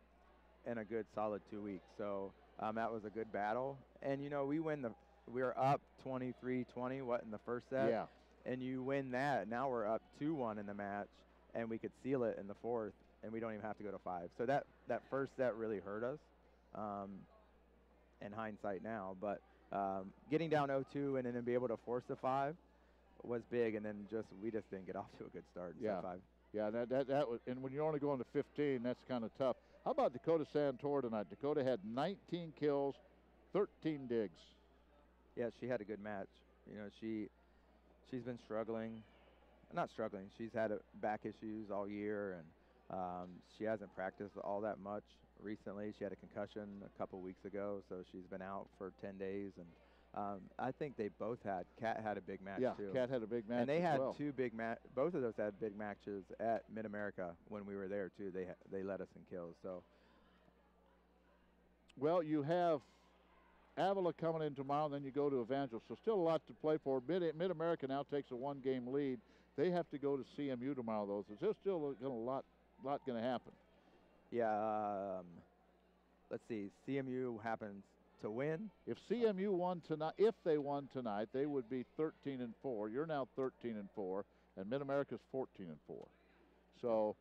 S2: in a good solid 2 weeks. So that was a good battle. And, you know, we were up 23-20, in the first set?
S1: Yeah.
S2: And you win that. Now we're up 2-1 in the match, and we could seal it in the fourth, and we don't even have to go to 5. So that first set really hurt us. In hindsight now, but getting down 0-2 and then be able to force the 5 was big, and then we just didn't get off to a good start in set 5.
S1: Yeah, that was, and when you're only going to 15, that's kind of tough. How about Dakota Santor tonight? Dakota had 19 kills, 13 digs.
S2: Yeah, she had a good match. You know, she's been struggling. Not struggling. She's had back issues all year, and she hasn't practiced all that much recently. She had a concussion a couple weeks ago, so she's been out for 10 days. And I think they both had. Kat had a big match, too.
S1: Yeah, Kat had a big match
S2: and they had
S1: well.
S2: 2 big both of those had big matches at Mid-America when we were there, too. They led us in kills. So,
S1: well, you have Avila coming in tomorrow, and then you go to Evangel. So still a lot to play for. Mid-America now takes a 1-game lead. They have to go to CMU tomorrow, though. So there's still a lot going to happen.
S3: Yeah. Let's see. CMU happens to win.
S1: If CMU won tonight, if they won tonight, they would be 13-4. You're now 13-4, and Mid-America's 14-4. So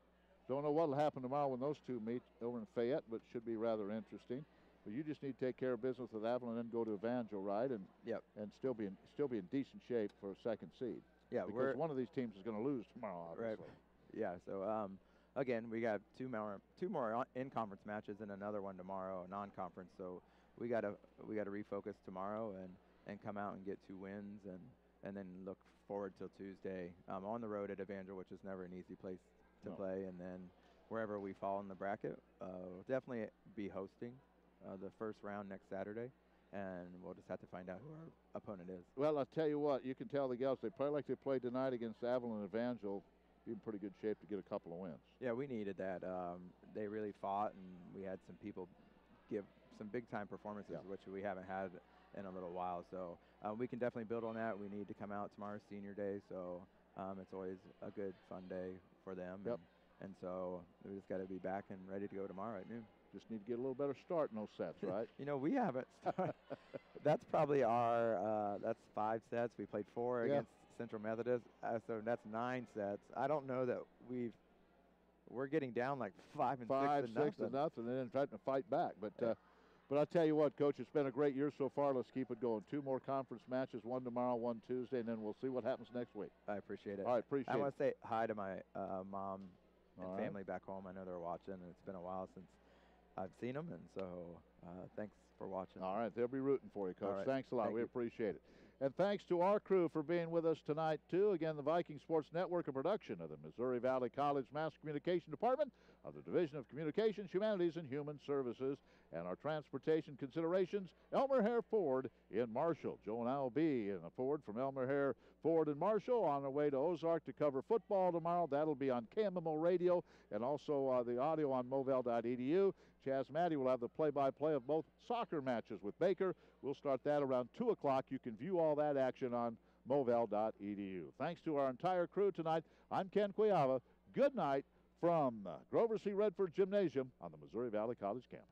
S1: don't know what will happen tomorrow when those two meet over in Fayette, but it should be rather interesting. But you just need to take care of business with Avalon and then go to Evangel, right? And and still be in decent shape for a second seed.
S3: Yeah,
S1: because one of these teams is going to lose tomorrow, obviously.
S3: Right. Yeah. So again, we got two more in-conference matches and another one tomorrow, a non-conference. So we gotta refocus tomorrow and come out and get 2 wins and then look forward till Tuesday on the road at Evangel, which is never an easy place to play, and then wherever we fall in the bracket, we'll definitely be hosting the first round next Saturday, and we'll just have to find out who our opponent is.
S1: Well, I'll tell you what, you can tell the gals, they play like they played tonight against Avalon and Evangel, be in pretty good shape to get a couple of wins.
S3: Yeah, we needed that. They really fought, and we had some people give some big-time performances, which we haven't had in a little while. So we can definitely build on that. We need to come out tomorrow, Senior Day, so it's always a good, fun day for them. And so we just got to be back and ready to go tomorrow at noon.
S1: Just need to get a little better start in those sets, right?
S3: We haven't started. That's probably our, that's 5 sets. We played 4 against Central Methodist, so that's 9 sets. I don't know that we're getting down like 5 and 6
S1: to nothing, and then trying to fight back. But I'll tell you what, Coach, it's been a great year so far. Let's keep it going. 2 more conference matches, 1 tomorrow, 1 Tuesday, and then we'll see what happens next week.
S3: I appreciate it.
S1: All right, appreciate it.
S3: I want to say hi to my mom and family back home. I know they're watching, and it's been a while since I've seen them, and so thanks for watching.
S1: All right, they'll be rooting for you, Coach.
S3: Right.
S1: Thanks a lot.
S3: Thank
S1: we
S3: you.
S1: appreciate it. And thanks to our crew for being with us tonight, too. Again, the Viking Sports Network, a production of the Missouri Valley College Mass Communication Department of the Division of Communications, Humanities, and Human Services. And our transportation considerations, Elmer Hare Ford in Marshall. Joe and I will be in a Ford from Elmer Hare Ford in Marshall on our way to Ozark to cover football tomorrow. That'll be on KMMO Radio and also the audio on movell.edu. Chaz Maddie will have the play-by-play of both soccer matches with Baker. We'll start that around 2 o'clock. You can view all that action on movell.edu. Thanks to our entire crew tonight. I'm Ken Cuiava. Good night from Grover C. Redford Gymnasium on the Missouri Valley College campus.